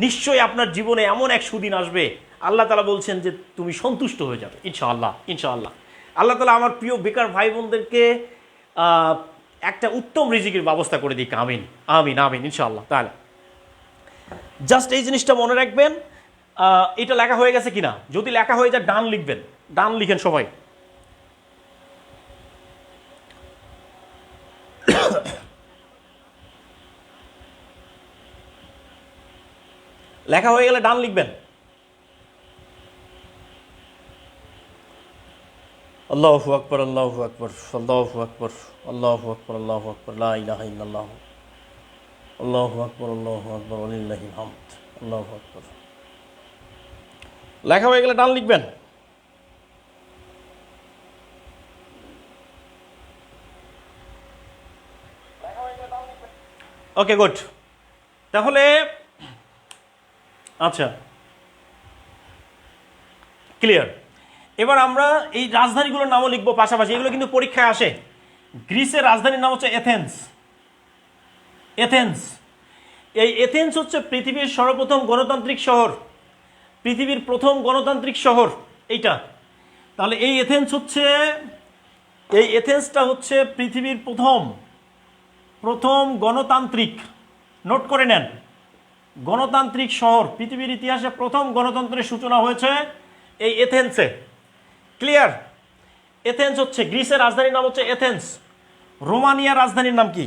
নিশ্চয়ই আপনার জীবনে এমন এক সুদিন আসবে, আল্লাহ তাআলা বলছেন যে তুমি সন্তুষ্ট হয়ে যাবে, ইনশাআল্লাহ, ইনশাআল্লাহ। আল্লাহ তাআলা আমার প্রিয় বেকার ভাই বোনদেরকে একটা উত্তম রিজিকের ব্যবস্থা করে দিক। আমিন, আমিন, আমিন, ইনশাআল্লাহ। তাহলে জাস্ট এই জিনিসটা মনে রাখবেন, এটা লেখা হয়ে গেছে কিনা। যদি লেখা হয়ে যায় ডান লিখবেন, ডান লিখেন সবাই। লেখা হয়ে গেলে ডান লিখবেন। আল্লাহু আকবার, আল্লাহু আকবার, আল্লাহু আকবার, আল্লাহু আকবার, আল্লাহু আকবার, লা ইলাহা ইল্লাল্লাহ, আল্লাহু আকবার, আল্লাহু আকবার, ওয়ালিল্লাহিল হামদ, আল্লাহু আকবার। লেখা হয়ে গেলে ডান লিখবেন। Okay good. তাহলে আচ্ছা ক্লিয়ার। এবার আমরা এই রাজধানীগুলোর নামও লিখবো পাশাপাশি, এগুলো কিন্তু পরীক্ষায় আসে। গ্রিসের রাজধানীর নাম হচ্ছে এথেন্স। এথেন্স, এই এথেন্স হচ্ছে পৃথিবীর সর্বপ্রথম গণতান্ত্রিক শহর, পৃথিবীর প্রথম গণতান্ত্রিক শহর এইটা। তাহলে এই এথেন্সটা হচ্ছে পৃথিবীর প্রথম গণতান্ত্রিক, নোট করে নেন, গণতান্ত্রিক শহর। পৃথিবীর ইতিহাসে প্রথম গণতন্ত্রের সূচনা হয়েছে এই এথেন্সে। ক্লিয়ার? এথেন্স হচ্ছে গ্রিসের রাজধানীর নাম হচ্ছে এথেন্স। রোমানিয়ার রাজধানীর নাম কি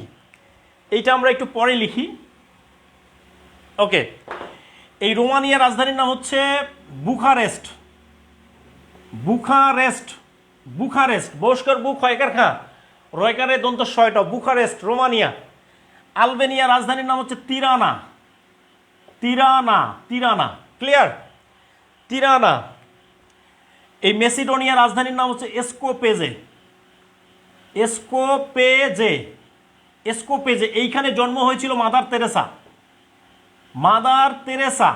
এইটা আমরা একটু পরে লিখি। ওকে, এই রোমানিয়ার রাজধানীর নাম হচ্ছে বুখারেস্ট। বুখারেস্ট, বুখারেস্ট, বস্কর বুক হয়কার খা রয়কারে দন্ত শয়টা, বুখারেস্ট রোমানিয়া। আলবেনিয়ার রাজধানীর নাম হচ্ছে Tirana. Tirana, Tirana, clear? Tirana. এই মেসিডোনিয়ার রাজধানীর নাম হচ্ছে স্কোপেজে। স্কোপেজে, স্কোপেজে। এইখানে জন্ম হয়েছিল Mother Teresa. Mother Teresa,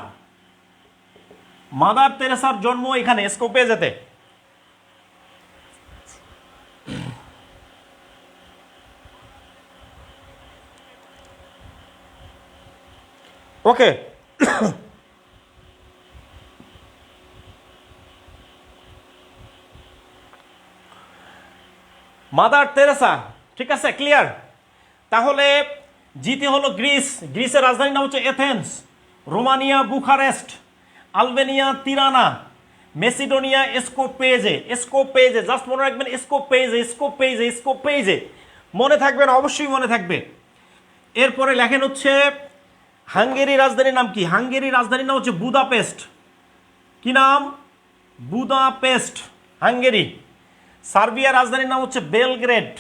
Mother তেরেসার জন্ম এখানে স্কোপেজেতে। ওকে, মাদার তেরেসা, ঠিক আছে, ক্লিয়ার? তাহলে জিতে হলো গ্রিস, গ্রিসের রাজধানীর নাম হচ্ছে Athens. Romania Bucharest, Albania Tirana, Macedonia Skopje. Skopje, just মনে রাখবেন স্কোপেজে, স্কোপেজে, স্কোপেজে, মনে থাকবে না? অবশ্যই মনে থাকবে। এরপরে লেখেন হচ্ছে হাঙ্গেরির রাজধানীর নাম কি? হাঙ্গেরির রাজধানীর নাম হচ্ছে বুদাপেস্ট। কি নাম? Budapest, Hungary. সার্বিয়ার রাজধানীর নাম হচ্ছে বেলগ্রেড।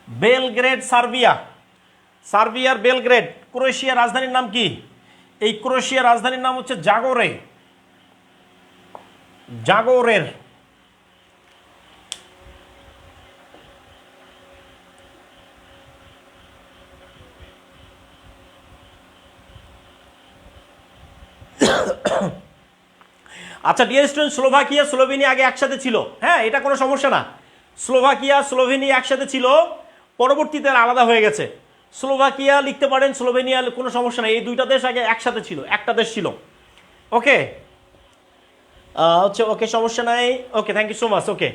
Belgrade, Serbia. সার্বিয়ার বেলগ্রেড। ক্রোয়েশিয়ার রাজধানীর নাম কি? এই ক্রোয়েশিয়ার রাজধানীর নাম হচ্ছে জাগোরে। জাগোরের। আচ্ছা ডিয়ার স্টুডেন্ট, স্লোভাকিয়া স্লোভেনিয়া আগে একসাথে ছিল, হ্যাঁ, এটা কোনো সমস্যা না। স্লোভাকিয়া স্লোভেনিয়া একসাথে ছিল, পরবর্তীতে আলাদা হয়ে গেছে। স্লোভাকিয়া লিখতে পারেন, স্লোভেনিয়া, কোনো সমস্যা নাই। এই দুইটা দেশ আগে একসাথে ছিল, একটা দেশ ছিল। ওকে, হচ্ছে ওকে, সমস্যা নাই। ওকে, থ্যাংক ইউ সো মাচ। ওকে,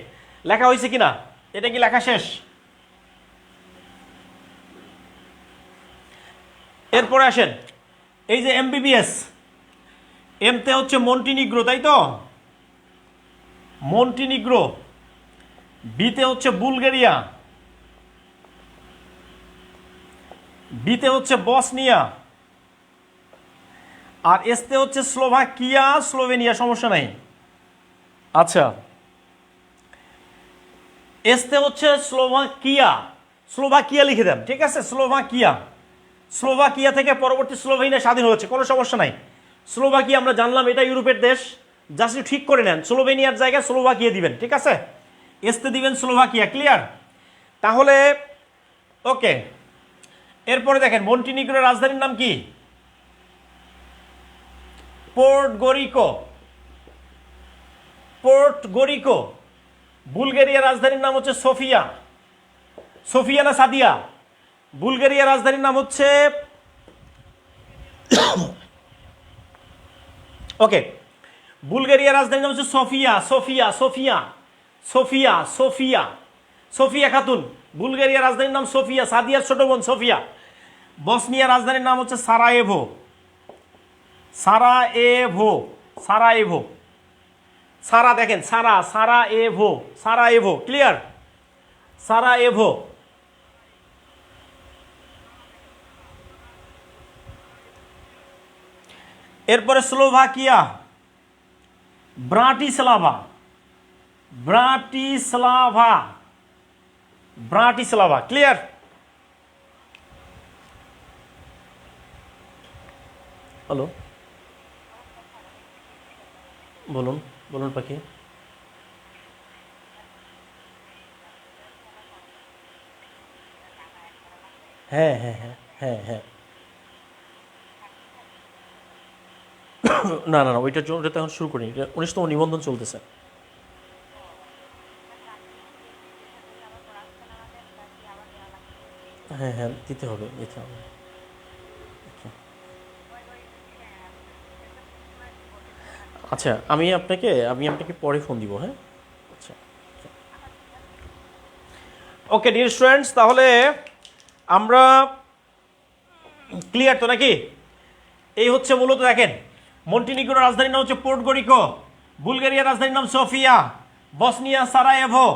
লেখা হয়েছে কিনা? এটা কি লেখা শেষ? এরপরে আসেন, এই যে এমবিবিএস, এমতে হচ্ছে মন্টিনিগ্রো, তাই তো? মন্টিনিগ্রো। বিতে হচ্ছে বুলগেরিয়া। বিতে হচ্ছে বসনিয়া। আর এসতে হচ্ছে স্লোভাকিয়া স্লোভেনিয়া, সমস্যা নাই। আচ্ছা, এসতে হচ্ছে স্লোভাকিয়া। স্লোভাকিয়া লিখে দেন, ঠিক আছে? স্লোভাকিয়া। স্লোভাকিয়া থেকে পরবর্তী স্লোভেনিয়া স্বাধীন হয়েছে, কোনো সমস্যা নাই। স্লোভাকিয়া আমরা জানলাম এটা ইউরোপের দেশ, জাস্ট ঠিক করে নেন। স্লোভেনিয়ার জায়গায় স্লোভাকিয়া দিবেন, ঠিক আছে? এসতে দিবেন স্লোভাকিয়া, ক্লিয়ার? তাহলে ওকে, এরপরে দেখেন মন্টিনিগ্রোর রাজধানীর নাম কি? পোর্ট গরিকো। পোর্ট গরিকো। বুলগেরিয়ার রাজধানীর নাম হচ্ছে সোফিয়া। সোফিয়া না সাদিয়া? বুলগেরিয়ার রাজধানীর নাম হচ্ছে ওকে, বুলগেরিয়ার রাজধানীর নাম হচ্ছে Sofia. Sofia, Sofia, Sofia, Sofia, Sofia Khatun. বুলগেরিয়ার রাজধানীর নাম সোফিয়া, সাদিয়ার ছোট বোন সোফিয়া। বসনিয়ার রাজধানীর নাম হচ্ছে সারায়েভো। সারায়েভো, সারায়েভো, সারা দেখেন, সারায়েভো, সারায়েভো, ক্লিয়ার? সারায়েভো। এরপরে স্লোভাকিয়া, ব্রাটিস্লাভা, ব্রাটিস্লাভা, ব্রাটিস্লাভা, ক্লিয়ার? হ্যালো, বলুন, বলুন পাখি। হ্যাঁ হ্যাঁ হ্যাঁ হ্যাঁ হ্যাঁ। না না না, ওইটার জন্য ওটা তো এখন শুরু করিনি, এটা 19তম নিবন্ধন চলতেছে। হ্যাঁ হ্যাঁ, দিতে হবে, দিতে হবে। আচ্ছা, আমি আপনাকে পরে ফোন দিব, হ্যাঁ? আচ্ছা, ওকে ডিয়ার স্টুডেন্টস, তাহলে আমরা ক্লিয়ার তো নাকি? এই হচ্ছে মূলত দেখেন, মন্টিনিগ্রোর রাজধানীর নাম হচ্ছে পোর্টগরিকো, বুলগেরিয়ার রাজধানীর নাম Sofia, Bosnia Sarajevo,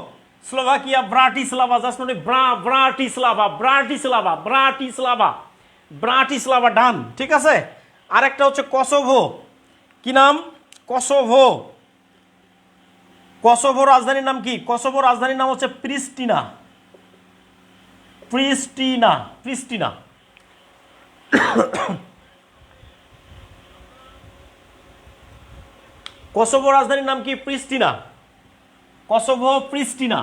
Slovakia Bratislava, just মানে ব্রাটিস্লাভা, ব্রাটিস্লাভা, ব্রাটিস্লাভা, ব্রাটিস্লাভা, ডান, ঠিক আছে। আরেকটা হচ্ছে কসোভো, কি নাম? কসোভো। কসোভো রাজধানীর নাম কি? কসোভো রাজধানীর নাম হচ্ছে প্রিস্টিনা, প্রিস্টিনা, প্রিস্টিনা। কসোভো রাজধানীর নাম কি? প্রিস্টিনা, কসোভো, প্রিস্টিনা।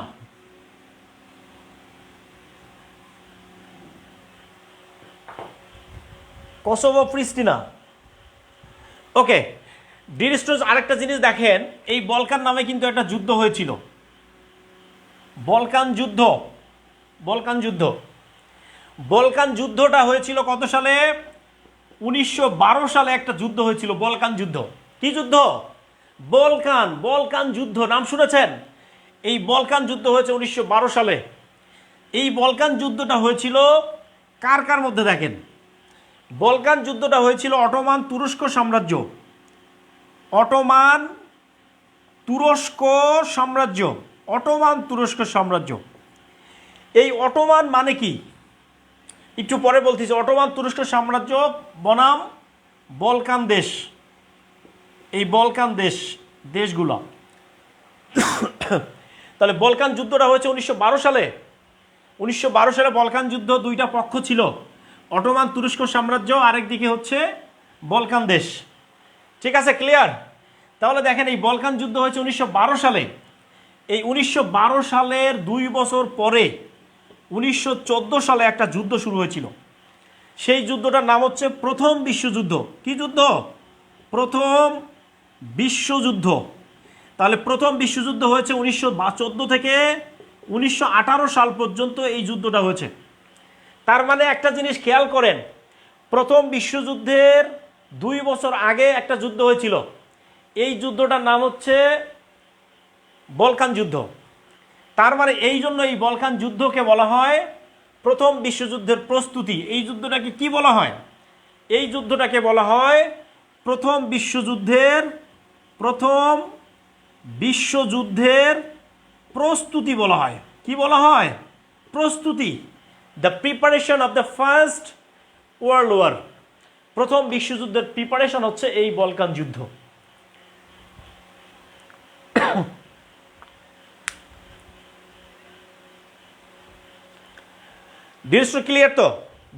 কসোভো, প্রিস্টিনা, ওকে। ডিয়ার স্টুডেন্টস, আরেকটা জিনিস দেখেন, এই বলকান নামে কিন্তু একটা যুদ্ধ হয়েছিল, বলকান যুদ্ধ, বলকান যুদ্ধ। বলকান যুদ্ধটা হয়েছিল কত সালে? 1912 সালে একটা যুদ্ধ হয়েছিল, বলকান যুদ্ধ। কি যুদ্ধ? বলকান, বলকান যুদ্ধ, নাম শুনেছেন? এই বলকান যুদ্ধ হয়েছে 1912 সালে। এই বলকান যুদ্ধটা হয়েছিল কার কার মধ্যে দেখেন? বলকান যুদ্ধটা হয়েছিল অটোমান তুরস্ক সাম্রাজ্য, অটোমান তুরস্ক সাম্রাজ্য, অটোমান তুরস্ক সাম্রাজ্য। এই অটোমান মানে কি একটু পরে বলতেছি। অটোমান তুরস্ক সাম্রাজ্য বনাম বলকান দেশ, এই বলকান দেশ, দেশগুলো। তাহলে বলকান যুদ্ধটা হয়েছে 1912 সালে। 1912 সালে বলকান যুদ্ধ, দুইটা পক্ষ ছিল, অটোমান তুরস্ক সাম্রাজ্য, আরেকদিকে হচ্ছে বলকান দেশ, ঠিক আছে, ক্লিয়ার? তাহলে দেখেন, এই বলকান যুদ্ধ হয়েছে 1912 সালে। এই 1912 সালের 2 বছর পরে 1914 সালে একটা যুদ্ধ শুরু হয়েছিল। সেই যুদ্ধটার নাম হচ্ছে প্রথম বিশ্বযুদ্ধ। কি যুদ্ধ? প্রথম বিশ্বযুদ্ধ। তাহলে প্রথম বিশ্বযুদ্ধ হয়েছে 1914 থেকে 1918 সাল পর্যন্ত এই যুদ্ধটা হয়েছে। তার মানে একটা জিনিস খেয়াল করেন, প্রথম বিশ্বযুদ্ধের 2 বছর আগে একটা যুদ্ধ হয়েছিল, এই যুদ্ধটার নাম হচ্ছে বলকান যুদ্ধ। তার মানে এই জন্য এই বলকান যুদ্ধকে বলা হয় প্রথম বিশ্বযুদ্ধের প্রস্তুতি। এই যুদ্ধটাকে কি বলা হয়? এই যুদ্ধটাকে বলা হয় প্রথম বিশ্বযুদ্ধের, প্রথম বিশ্বযুদ্ধের প্রস্তুতি বলা হয়। কি বলা হয়? প্রস্তুতি। The preparation of the first world war. প্রথম বিশ্বযুদ্ধের প্রিপারেশন হচ্ছে এই বলকান যুদ্ধ। ডিস্ট্রো ক্লিয়ার তো?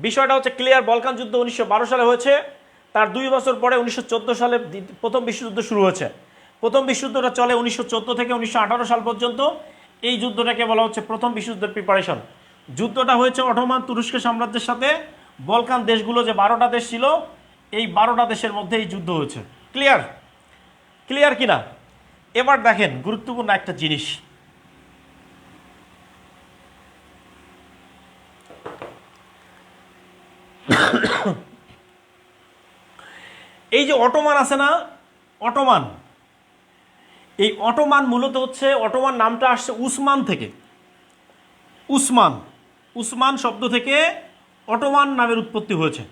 বিষয়টা হচ্ছে ক্লিয়ার। বলকান যুদ্ধ 1912 সালে হয়েছে, তার 2 বছর পরে 1914 সালে প্রথম বিশ্বযুদ্ধ শুরু হয়েছে। প্রথম বিশ্বযুদ্ধটা চলে 1914 থেকে 1918 সাল পর্যন্ত। এই যুদ্ধটাকে বলা হচ্ছে প্রথম বিশ্বযুদ্ধের প্রিপারেশন। যুদ্ধটা হয়েছে অটোমান তুরস্ক সাম্রাজ্যের সাথে বলকান দেশগুলো, যে 12টা দেশ ছিল, এই 12টা দেশের মধ্যে এই যুদ্ধ হয়েছে। ক্লিয়ার? ক্লিয়ার কিনা? এবার দেখেন গুরুত্বপূর্ণ একটা জিনিস, এই যে অটোমান আছে না, অটোমান, এই অটোমান মূলত হচ্ছে, অটোমান নামটা আসছে উসমান থেকে। উসমান, উসমান শব্দ থেকে অটোমান নামের উৎপত্তি হয়েছে।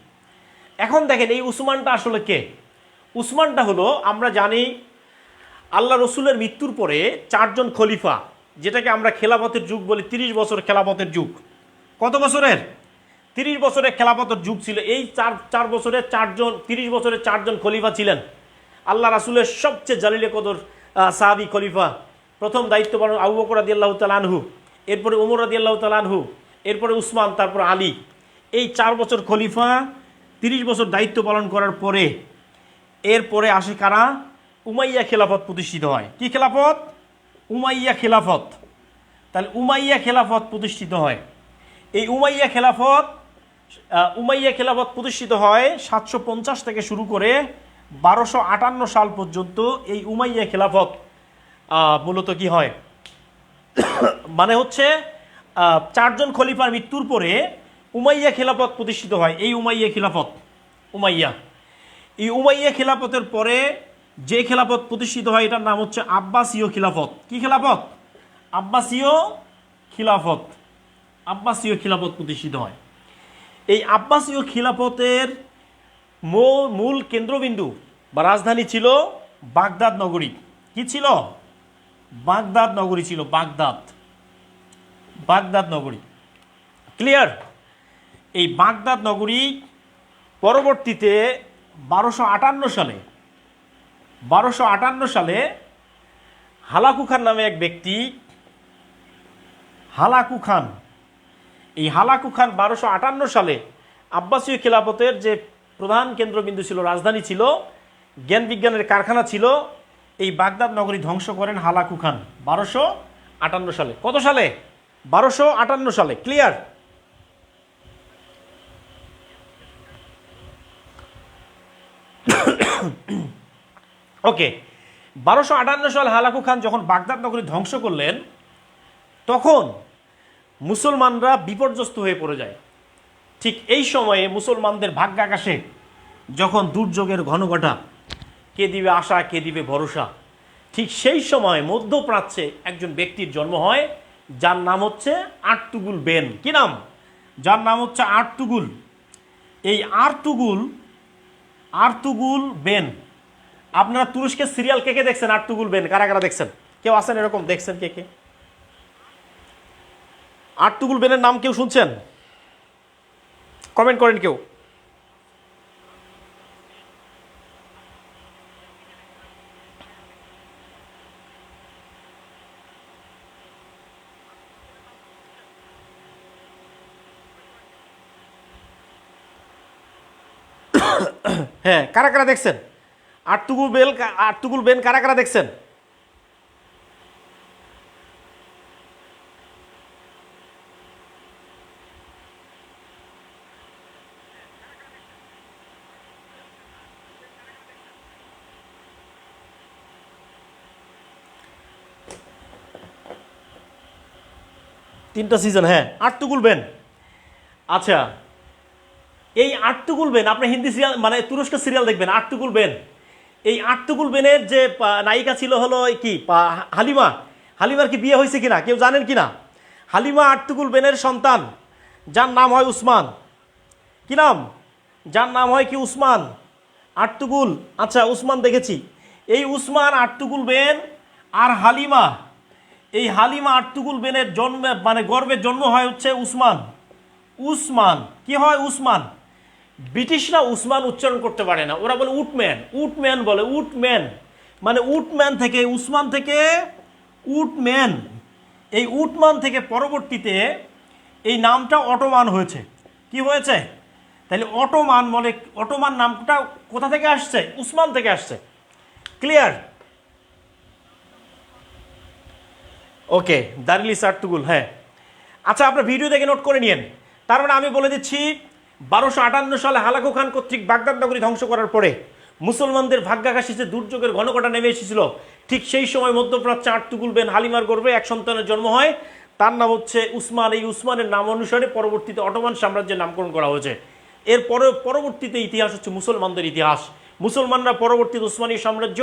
এখন দেখেন এই উসমানটা আসলে কে? উসমানটা হলো, আমরা জানি আল্লাহ রসুলের মৃত্যুর পরে 4 জন খলিফা, যেটাকে আমরা খেলাফতের যুগ বলি, 30 বছর খেলাফতের যুগ। কত বছরের? 30 বছরের খেলাফতের যুগ ছিল। এই চার বছরে 30 বছরের 4 জন খলিফা ছিলেন আল্লাহ রাসুলের সবচেয়ে জালিলে কদর সাহাবী খলিফা। প্রথম দায়িত্ব পালন আবু বকর রাদিয়াল্লাহু তাআলা আনহু, এরপরে ওমর রাদিয়াল্লাহু তাআলা আনহু, এরপরে উসমান, তারপর আলী। এই 4 বছর খলিফা 30 বছর দায়িত্ব পালন করার পরে এরপরে আসে কারা? উমাইয়া খেলাফত প্রতিষ্ঠিত হয়। কি খেলাফত? উমাইয়া খেলাফত। তাহলে উমাইয়া খেলাফত প্রতিষ্ঠিত হয়। এই উমাইয়া খেলাফত প্রতিষ্ঠিত হয় 750 থেকে শুরু করে 1258 সাল পর্যন্ত। এই উমাইয়া খেলাফত মূলত কি হয়, মানে হচ্ছে 4 জন খলিফার মৃত্যুর পরে উমাইয়া খেলাফত প্রতিষ্ঠিত হয়। এই উমাইয়া খেলাফত, এই উমাইয়া খেলাফতের পরে যে খেলাফত প্রতিষ্ঠিত হয় এটার নাম হচ্ছে আব্বাসীয় খেলাফত। কি খেলাফত? আব্বাসীয় খিলাফত প্রতিষ্ঠিত হয়। এই আব্বাসীয় খিলাফতের মূল কেন্দ্রবিন্দু বা রাজধানী ছিল বাগদাদ নগরী। কি ছিল? বাগদাদ নগরী ছিল। বাগদাদ নগরী। ক্লিয়ার? এই বাগদাদ নগরী পরবর্তীতে 1258 সালে হালাকু খান নামে এক ব্যক্তি, হালাকু খান, এই হালাকু খান 1258 সালে আব্বাসীয় খেলাফতের যে প্রধান কেন্দ্রবিন্দু ছিল, রাজধানী ছিল, জ্ঞান বিজ্ঞানের কারখানা ছিল, এই বাগদাদ নগরী ধ্বংস করেন হালাকু খান 1258 সালে। কত সালে? 1258 সালে। ক্লিয়ার? ওকে, 1258 সালে হালাকু খান যখন বাগদাদ নগরী ধ্বংস করলেন, তখন মুসলমানরা বিপর্যস্ত হয়ে পড়ে যায়। ঠিক এই সময়ে মুসলমানদের ভাগ্যাকাশে যখন দুর্যোগের ঘনঘটা, কে দিবে আশা, কে দিবে ভরসা, ঠিক সেই সময় মধ্যপ্রাচ্যে একজন ব্যক্তির জন্ম হয়, যার নাম হচ্ছে আর্তুগুল বেন। কি নাম? যার নাম হচ্ছে আর্তুগুল। এই আর্তুগুল বেন। আপনারা তুরস্কের সিরিয়াল কে কে দেখছেন? আর্তুগুল বেন কারা কারা দেখছেন? কেউ আছেন এরকম? দেখছেন কে কে? আর্তুগুল বেনের নাম কেউ শুনছেন? কমেন্ট করেন কেউ। হ্যাঁ, কারা কারা দেখছেন? আর্তুগুল বেন কারা কারা দেখছেন? তিনটা সিজন। হ্যাঁ, আর্তুগুল বেন। আচ্ছা, এই আর্তুগুল বেন, আপনি হিন্দি সিরিয়াল মানে তুরস্ক সিরিয়াল দেখবেন, আর্তুগুল বেন। এই আর্তুগুল বেনের যে নায়িকা ছিল হলো কি হালিমা। হালিমার কি বিয়ে হয়েছে কিনা কেউ জানেন কিনা? হালিমা আর্তুগুল বেনের সন্তান, যার নাম হয় উসমান। কি নাম? যার নাম হয় কি? উসমান। আর্তুগুল, আচ্ছা উসমান দেখেছি। এই উসমান, আর্তুগুল বেন আর হালিমা, এই হালিমা আর্তুগুল বেনের জন্মে মানে গর্ভের জন্ম হয় হচ্ছে উসমান। কি হয়? উসমান। ব্রিটিশরা উসমান উচ্চারণ করতে পারে না, ওরা বলে উটম্যান বলে। উটম্যান মানে উটম্যান থেকে, উসমান থেকে উটম্যান। এই উটমান থেকে পরবর্তীতে এই নামটা অটোমান হয়েছে। কি হয়েছে? তাহলে অটোমান নামটা কোথা থেকে আসছে? উসমান থেকে আসছে। ক্লিয়ার? ওকে, দারিলিস আর্তুগুল। হ্যাঁ, আচ্ছা আপনার ভিডিও দেখে নোট করে নিন। তার মানে আমি বলে দিচ্ছি, 1258 সালে হালাকু খান কর্তৃক বাগদাদ নগরী ধ্বংস করার পরে মুসলমানদের ভাগ্যাকাশে যে দুর্যোগের ঘনঘটা নেমে এসেছিল, ঠিক সেই সময় মধ্যপ্রাচ্যে আর্তুগুল বেন হালিমার গর্ভে এক সন্তানের জন্ম হয়, তার নাম হচ্ছে উসমান। এই উসমানের নাম অনুসারে পরবর্তীতে অটোমান সাম্রাজ্যের নামকরণ করা হয়েছে। এর পরবর্তীতে ইতিহাস হচ্ছে মুসলমানদের ইতিহাস। মুসলমানরা পরবর্তীতে উসমানী সাম্রাজ্য,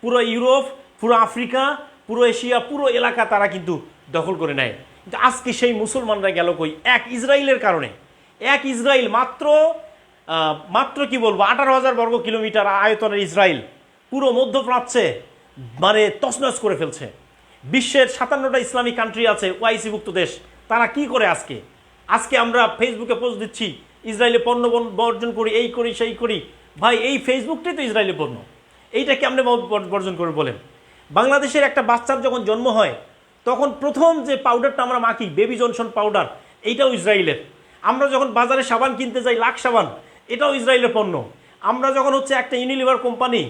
পুরো ইউরোপ, পুরো আফ্রিকা, পুরো এশিয়া, পুরো এলাকা তারা কিন্তু দখল করে নেয়। কিন্তু আজকে সেই মুসলমানরা গেল কই? এক ইসরায়েলের কারণে। এক ইসরায়েল মাত্র মাত্র কি বলবো 18,000 বর্গ কিলোমিটার আয়তনের ইসরায়েল পুরো মধ্যপ্রাচ্যে মানে তছনছ করে ফেলছে। বিশ্বের 57টা ইসলামিক কান্ট্রি আছে ওআইসিভুক্ত দেশ, তারা কি করে আজকে আজকে আমরা ফেসবুকে পোস্ট দিচ্ছি ইসরায়েলে পণ্য বর্জন করি, এই করি সেই করি। ভাই এই ফেসবুকটাই তো ইসরায়েলি পণ্য, এইটা কি আপনি বর্জন করে বলেন? বাংলাদেশের একটা বাচ্চার যখন জন্ম হয় তখন প্রথম যে পাউডারটা আমরা মাখি বেবি জনসন পাউডার, এইটাও ইসরায়েলের। আমরা যখন বাজারে সাবান কিনতে যাই লাক্স সাবান, এটাও ইসরায়েলের পণ্য। আমরা যখন হচ্ছে একটা ইউনিলিভার কোম্পানি,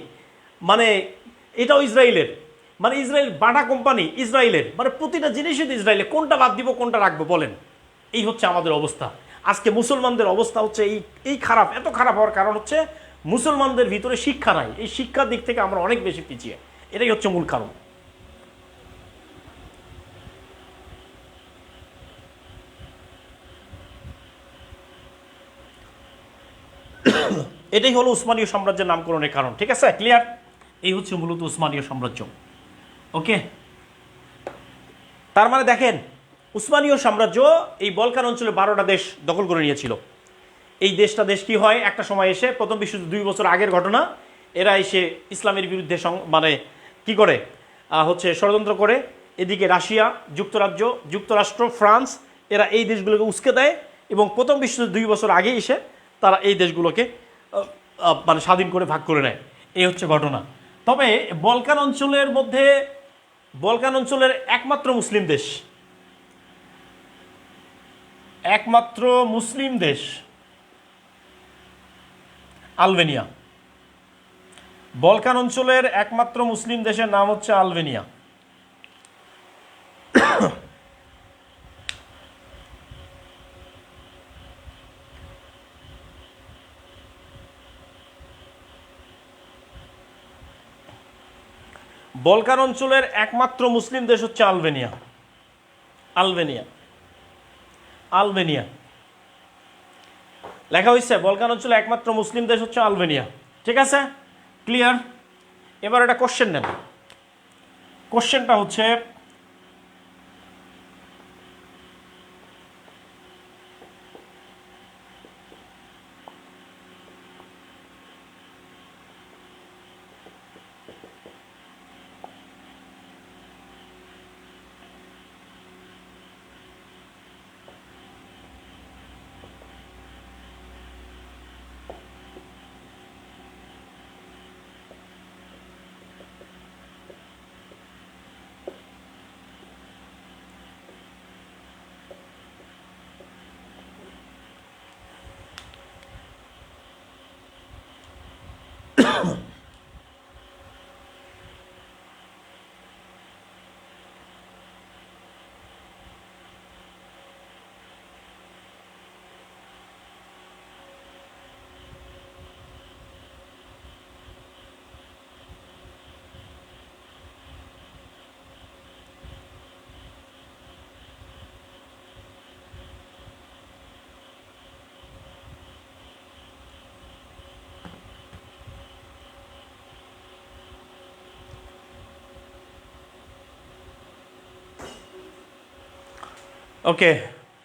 মানে এটাও ইসরায়েলের, মানে ইসরায়েল বাটা কোম্পানি ইসরায়েলের, মানে প্রতিটা জিনিসই তো ইসরায়েলের। কোনটা বাদ দিব কোনটা রাখবো বলেন? এই হচ্ছে আমাদের অবস্থা। আজকে মুসলমানদের অবস্থা হচ্ছে এই খারাপ। এত খারাপ হওয়ার কারণ হচ্ছে মুসলমানদের ভিতরে শিক্ষা নাই। এই শিক্ষার দিক থেকে আমরা অনেক বেশি পিছিয়ে, এটাই হচ্ছে মূল কারণ। এটাই হলো উসমানীয় সাম্রাজ্যের নামকরণের কারণ। ঠিক আছে, ক্লিয়ার? এই হচ্ছে মূলত উসমানীয় সাম্রাজ্য। ওকে, তার মানে দেখেন উসমানীয় সাম্রাজ্য এই বলকান অঞ্চলে 12টা দেশ দখল করে নিয়েছিল। এই দেশ কি হয়, একটা সময় এসে প্রথম বিশ্বযুদ্ধ 2 বছর আগের ঘটনা, এরা এসে ইসলামের বিরুদ্ধে মানে কি করে হচ্ছে ষড়যন্ত্র করে। এদিকে রাশিয়া, যুক্তরাষ্ট্র, ফ্রান্স, এরা এই দেশগুলোকে উস্কে দেয় এবং প্রথম বিশ্বযুদ্ধ 2 বছর আগে এসে তারা এই দেশগুলোকে মানে স্বাধীন করে ভাগ করে নেয়। এই হচ্ছে ঘটনা। তবে বলকান অঞ্চলের একমাত্র মুসলিম দেশ আলবেনিয়া। বলকান অঞ্চলের একমাত্র মুসলিম দেশের নাম হচ্ছে আলবেনিয়া। বলকান অঞ্চলের একমাত্র মুসলিম দেশ হচ্ছে আলবেনিয়া। আলবেনিয়া লেখা হয়েছে, বলকান অঞ্চলে একমাত্র মুসলিম দেশ হচ্ছে আলবেনিয়া। ঠিক আছে, ক্লিয়ার? এবার একটা কোশ্চেন নেন। কোশ্চেনটা হচ্ছে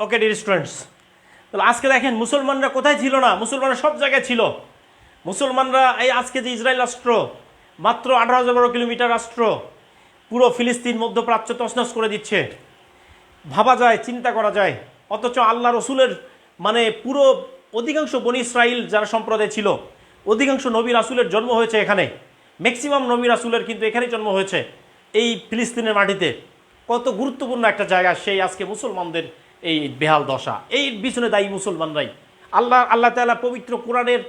ওকে ডিয়ার স্টুডেন্টস, তাহলে আজকে দেখেন মুসলমানরা কোথায় ছিল না, মুসলমানরা সব জায়গায় ছিল। মুসলমানরা এই আজকে যে ইসরায়েল রাষ্ট্র, মাত্র 18,000 বর্গ কিলোমিটার রাষ্ট্র, পুরো ফিলিস্তিন মধ্যপ্রাচ্য তছনছ করে দিচ্ছে। ভাবা যায়, চিন্তা করা যায়। অথচ আল্লাহ রসুলের মানে পুরো অধিকাংশ বনি ইসরাইল যারা সম্প্রদায় ছিল, অধিকাংশ নবী রাসুলের জন্ম হয়েছে এখানে। ম্যাক্সিমাম নবী রাসুলের কিন্তু এখানেই জন্ম হয়েছে, এই ফিলিস্তিনের মাটিতে। কত গুরুত্বপূর্ণ একটা জায়গা, সেই আজকে মুসলমানদের এই বেহাল দশা। এই পিছনে দায়ী মুসলমানরাই। আল্লাহ তাআলা পবিত্র কোরআনের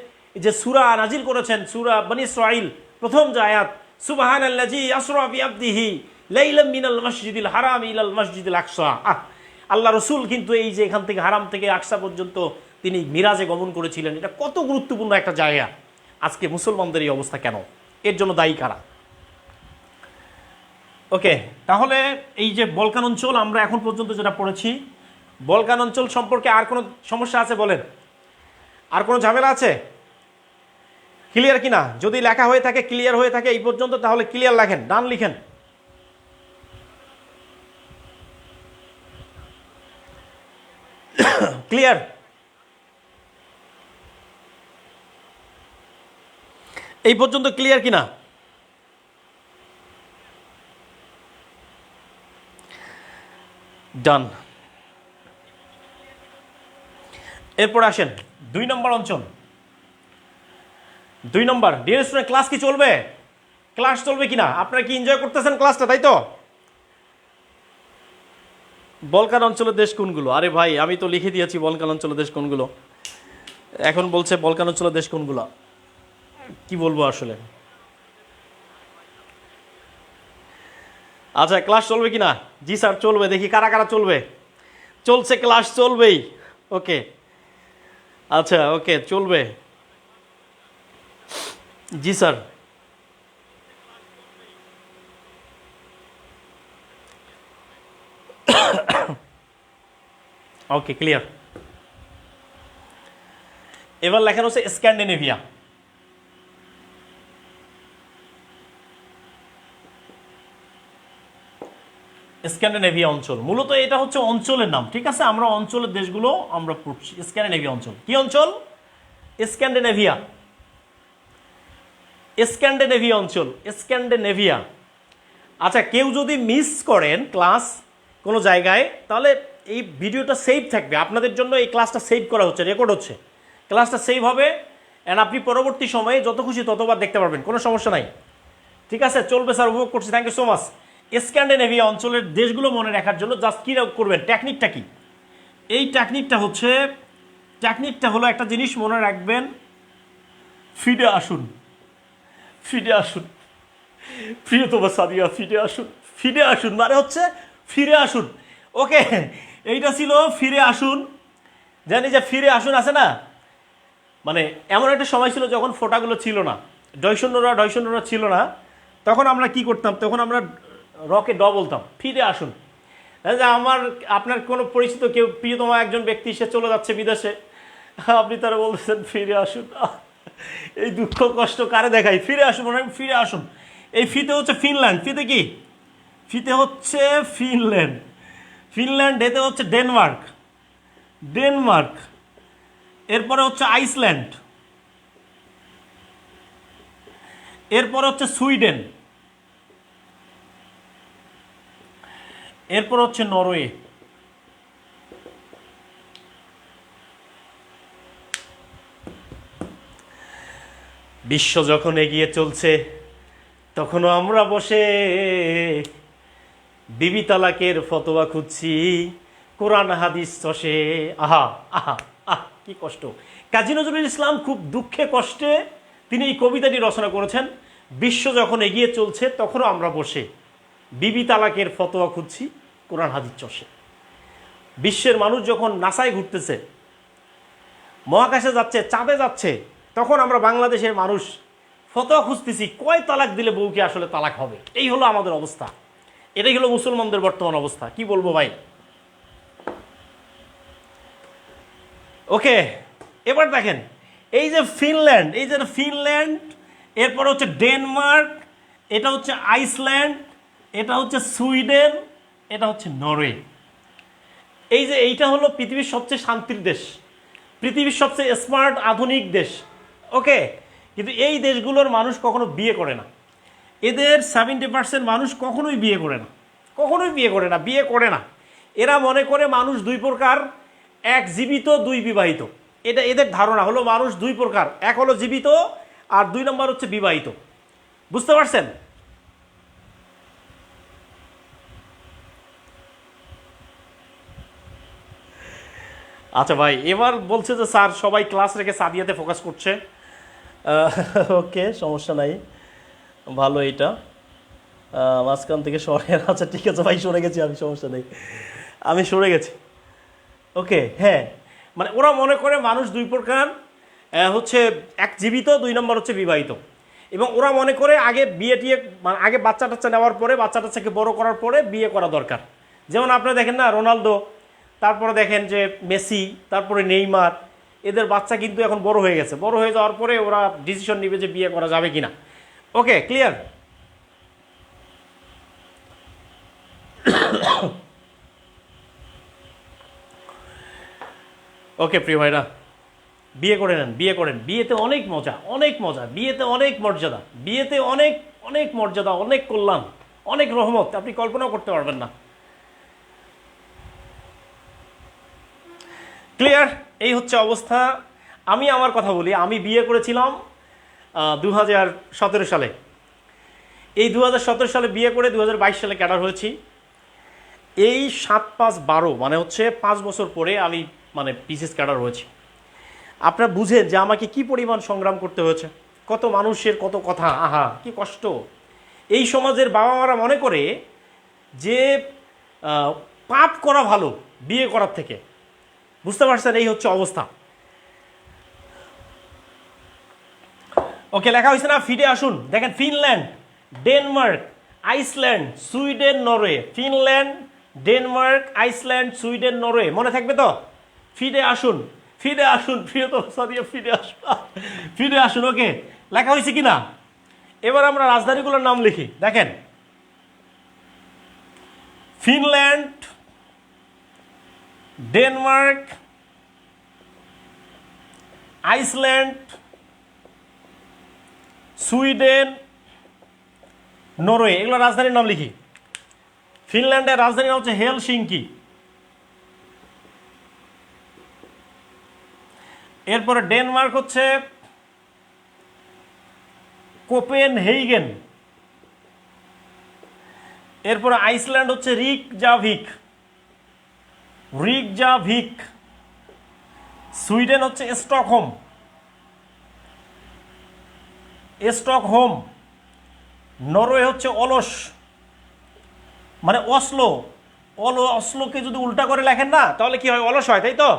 যে সূরা নাজিল করেছেন, সূরা বনী ইসরাইল প্রথম যে আয়াত, সুবহানাল্লাযী আসরা বিআবদিহি লাইলাম মিনাল মাসজিদিল হারাম ইলাল মাসজিদিল আকসা। আল্লাহ রসুল কিন্তু এই যে এখান থেকে হারাম থেকে আকসা পর্যন্ত তিনি মিরাজে গমন করেছিলেন, এটা কত গুরুত্বপূর্ণ একটা জায়গা। আজকে মুসলমানদের এই অবস্থা কেন? এর জন্য দায়ী কারা? ওকে, তাহলে এই যে বলকান অঞ্চল আমরা এখন পর্যন্ত যেটা পড়েছি, বলকান অঞ্চল সম্পর্কে আর কোনো সমস্যা আছে বলেন? আর কোনো ঝামেলা আছে? ক্লিয়ার কিনা? যদি লেখা হয়ে থাকে, ক্লিয়ার হয়ে থাকে এই পর্যন্ত, তাহলে ক্লিয়ার লেখেন, ডান লিখেন। ক্লিয়ার? এই পর্যন্ত ক্লিয়ার কিনা? ডান। এরপর আসেন 2 নম্বর অঞ্চল। 2 নম্বর, ডিয়ার স্টুডেন্ট, ক্লাস কি চলবে? ক্লাস চলবে কিনা? আপনারা কি এনজয় করতেছেন ক্লাসটা, তাই তো? বলকান অঞ্চলের দেশ কোনগুলো? আরে ভাই, আমি তো লিখে দিয়েছি বলকান অঞ্চলের দেশ কোনগুলো। এখন বলছে বলকান অঞ্চলের দেশ কোনগুলো, কি বলবো আসলে। আচ্ছা, ক্লাস চলবে কিনা? জি স্যার চলবে। দেখি কারা কারা চলবে। চলছে, ক্লাস চলবেই। ওকে, আচ্ছা, ওকে, চলবে। জি স্যার। ওকে, ক্লিয়ার। এবার লেখা হচ্ছে স্ক্যান্ডিনেভিয়া। স্ক্যান্ডিনেভিয়া অঞ্চল, মূলত এটা হচ্ছে অঞ্চলের নাম, ঠিক আছে? আমরা অঞ্চলের দেশগুলো আমরা পড়ছি। স্ক্যান্ডিনেভিয়া অঞ্চল কি অঞ্চল? স্ক্যান্ডিনেভিয়া। স্ক্যান্ডিনেভিয়া অঞ্চল, স্ক্যান্ডিনেভিয়া। আচ্ছা, কেউ যদি মিস করেন ক্লাস কোনো জায়গায়, তাহলে এই ভিডিওটা সেভ থাকবে আপনাদের জন্য। এই ক্লাসটা সেভ করা হচ্ছে, রেকর্ড হচ্ছে, ক্লাসটা সেভ হবে। অ্যান্ড আপনি পরবর্তী সময়ে যত খুশি ততবার দেখতে পারবেন, কোনো সমস্যা নাই। ঠিক আছে, চলবে স্যার, উপভোগ করছি। Thank you so much. Scandinavia অঞ্চলের দেশগুলো মনে রাখার জন্য জাস্ট কী করবেন, টেকনিকটা কি? এই টেকনিকটা হলো একটা জিনিস মনে রাখবেন, ফিরে আসুন। ফিরে আসুন, প্রিয়তমা সাদিয়া, ফিরে আসুন। ফিরে আসুন মানে হচ্ছে ফিরে আসুন। ওকে, এইটা ছিল ফিরে আসুন। জানি যে ফিরে আসুন আছে না, মানে এমন একটা সময় ছিল যখন ফোঁটাগুলো ছিল না, ডয়শূন্যরা ছিল না। তখন আমরা কি করতাম? তখন আমরা রকে ড বলতাম, ফিরে আসুন। যে আপনার কোনো পরিচিত কেউ, প্রিয়তমা একজন ব্যক্তি, সে চলে যাচ্ছে বিদেশে, আপনি তারা বলতেছেন ফিরে আসুন। এই দুঃখ কষ্ট কারে দেখাই? ফিরে আসুন, মনে হয় ফিরে আসুন। এই ফিতে হচ্ছে ফিনল্যান্ড। ফিতে কি? ফিতে হচ্ছে ফিনল্যান্ড। ফিনল্যান্ড। এতে হচ্ছে ডেনমার্ক। ডেনমার্ক। এরপরে হচ্ছে আইসল্যান্ড। এরপরে হচ্ছে সুইডেন। এরপর হচ্ছে নরওয়ে। বিশ্ব যখন এগিয়ে চলছে, তখনও আমরা বসে বিবি তালাকের ফতোয়া খুঁজছি, কোরআন হাদিস চষে। আহা আহা আহ, কি কষ্ট! কাজী নজরুল ইসলাম খুব দুঃখে কষ্টে তিনি এই কবিতাটি রচনা করেছেন। বিশ্ব যখন এগিয়ে চলছে, তখনও আমরা বসে বিবি তালাকের ফতোয়া খুঁজছি, কোরআন হাদিস চষে। বিশ্বের মানুষ যখন নাসায় ঘুরতেছে, মহাকাশে যাচ্ছে, চাঁদে যাচ্ছে, তখন আমরা বাংলাদেশের মানুষ ফতোয়া খুঁজতেছি, কয় তালাক দিলে বউকে আসলে তালাক হবে। এই হলো আমাদের অবস্থা। এটাই হলো মুসলমানদের বর্তমান অবস্থা। কি বলবো ভাই। ওকে, এবার দেখেন, এই যে ফিনল্যান্ড, এরপর হচ্ছে ডেনমার্ক, এটা হচ্ছে আইসল্যান্ড, এটা হচ্ছে সুইডেন, এটা হচ্ছে নরওয়ে। এইটা হলো পৃথিবীর সবচেয়ে শান্তির দেশ, পৃথিবীর সবচেয়ে স্মার্ট আধুনিক দেশ। ওকে, কিন্তু এই দেশগুলোর মানুষ কখনো বিয়ে করে না। এদের 70% মানুষ কখনোই বিয়ে করে না, বিয়ে করে না। এরা মনে করে মানুষ দুই প্রকার, এক জীবিত, দুই বিবাহিত। এটা এদের ধারণা হলো মানুষ দুই প্রকার, এক হলো জীবিত আর 2 নম্বর হচ্ছে বিবাহিত। বুঝতে পারছেন? আচ্ছা ভাই, এবার বলছে যে স্যার সবাই ক্লাস রেখে সাদিয়াতে ফোকাস করছে। ওকে, সমস্যা নাই, ভালো। এইটা মাঝখান থেকে সরে, আচ্ছা ঠিক আছে ভাই, সরে গেছি আমি, সমস্যা নেই, আমি সরে গেছি। ওকে, হ্যাঁ, মানে ওরা মনে করে মানুষ দুই প্রকার, হচ্ছে এক জীবিত, 2 নম্বর হচ্ছে বিবাহিত। এবং ওরা মনে করে আগে বিয়ে টিয়ে, মানে আগে বাচ্চা টাচ্চা নেওয়ার পরে, বাচ্চা টাচ্চাকে বড় করার পরে বিয়ে করা দরকার। যেমন আপনারা দেখেন না, রোনালদো, তারপরে দেখেন যে মেসি, তারপরে নেইমার, এদের বাচ্চা কিন্তু এখন বড় হয়ে গেছে। বড় হয়ে যাওয়ার পরে ওরা ডিসিশন নেবে যে বিয়ে করা যাবে কিনা। ওকে, ক্লিয়ার? ওকে প্রিয় ভাইরা, বিয়ে করে নেন, বিয়ে করেন, বিয়েতে অনেক মজা, অনেক মজা, বিয়েতে অনেক মর্যাদা, বিয়েতে অনেক অনেক মর্যাদা, অনেক কল্যাণ, অনেক রহমত, আপনি কল্পনাও করতে পারবেন না। ক্লিয়ার? এই হচ্ছে অবস্থা। আমি আমার কথা বলি, আমি বিয়ে করেছিলাম 2017 সালে। এই 2017 সালে বিয়ে করে 2022 সালে ক্যাডার হয়েছি। এই 7-5-12 মানে হচ্ছে 5 বছর পরে আমি মানে বিসিএস ক্যাডার হয়েছি। আপনারা বুঝেন যে আমাকে কি পরিমাণ সংগ্রাম করতে হয়েছে, কত মানুষের কত কথা, আহা কি কষ্ট। এই সমাজের বাবা মারা মনে করে যে পাপ করা ভালো বিয়ে করার থেকে। বুঝতে পারছেন? এই হচ্ছে অবস্থা। ওকে, লেখা হয়েছে না? ফিরে আসুন। দেখেন, Finland, Denmark, Iceland, Sweden, Norway. Finland, Denmark, Iceland, Sweden, Norway. মনে থাকবে তো? ফিরে আসুন, ফিরে আসুন, প্রিয়তম সাদিয়া ফিরে আসুন, ফিরে আসুন। ওকে, লেখা হয়েছে কি না? এবার আমরা রাজধানীগুলোর নাম লিখি। দেখেন, Finland, Denmark, Iceland, Sweden, Norway, এগুলো রাজধানীর নাম লিখি। ফিনল্যান্ডের রাজধানীর নাম হচ্ছে হেলসিঙ্কি। এরপরে ডেনমার্ক হচ্ছে কোপেনহেগেন। এরপরে আইসল্যান্ড হচ্ছে রিকজাভিক, রিকজাভিক। সুইডেন হচ্ছে স্টকহোম, স্টকহোম। নরওয়ে হচ্ছে অলস, মানে অসলো। অসলোকে যদি উল্টা করে লেখেন না তাহলে কি হয়? অলস হয়, তাই তো?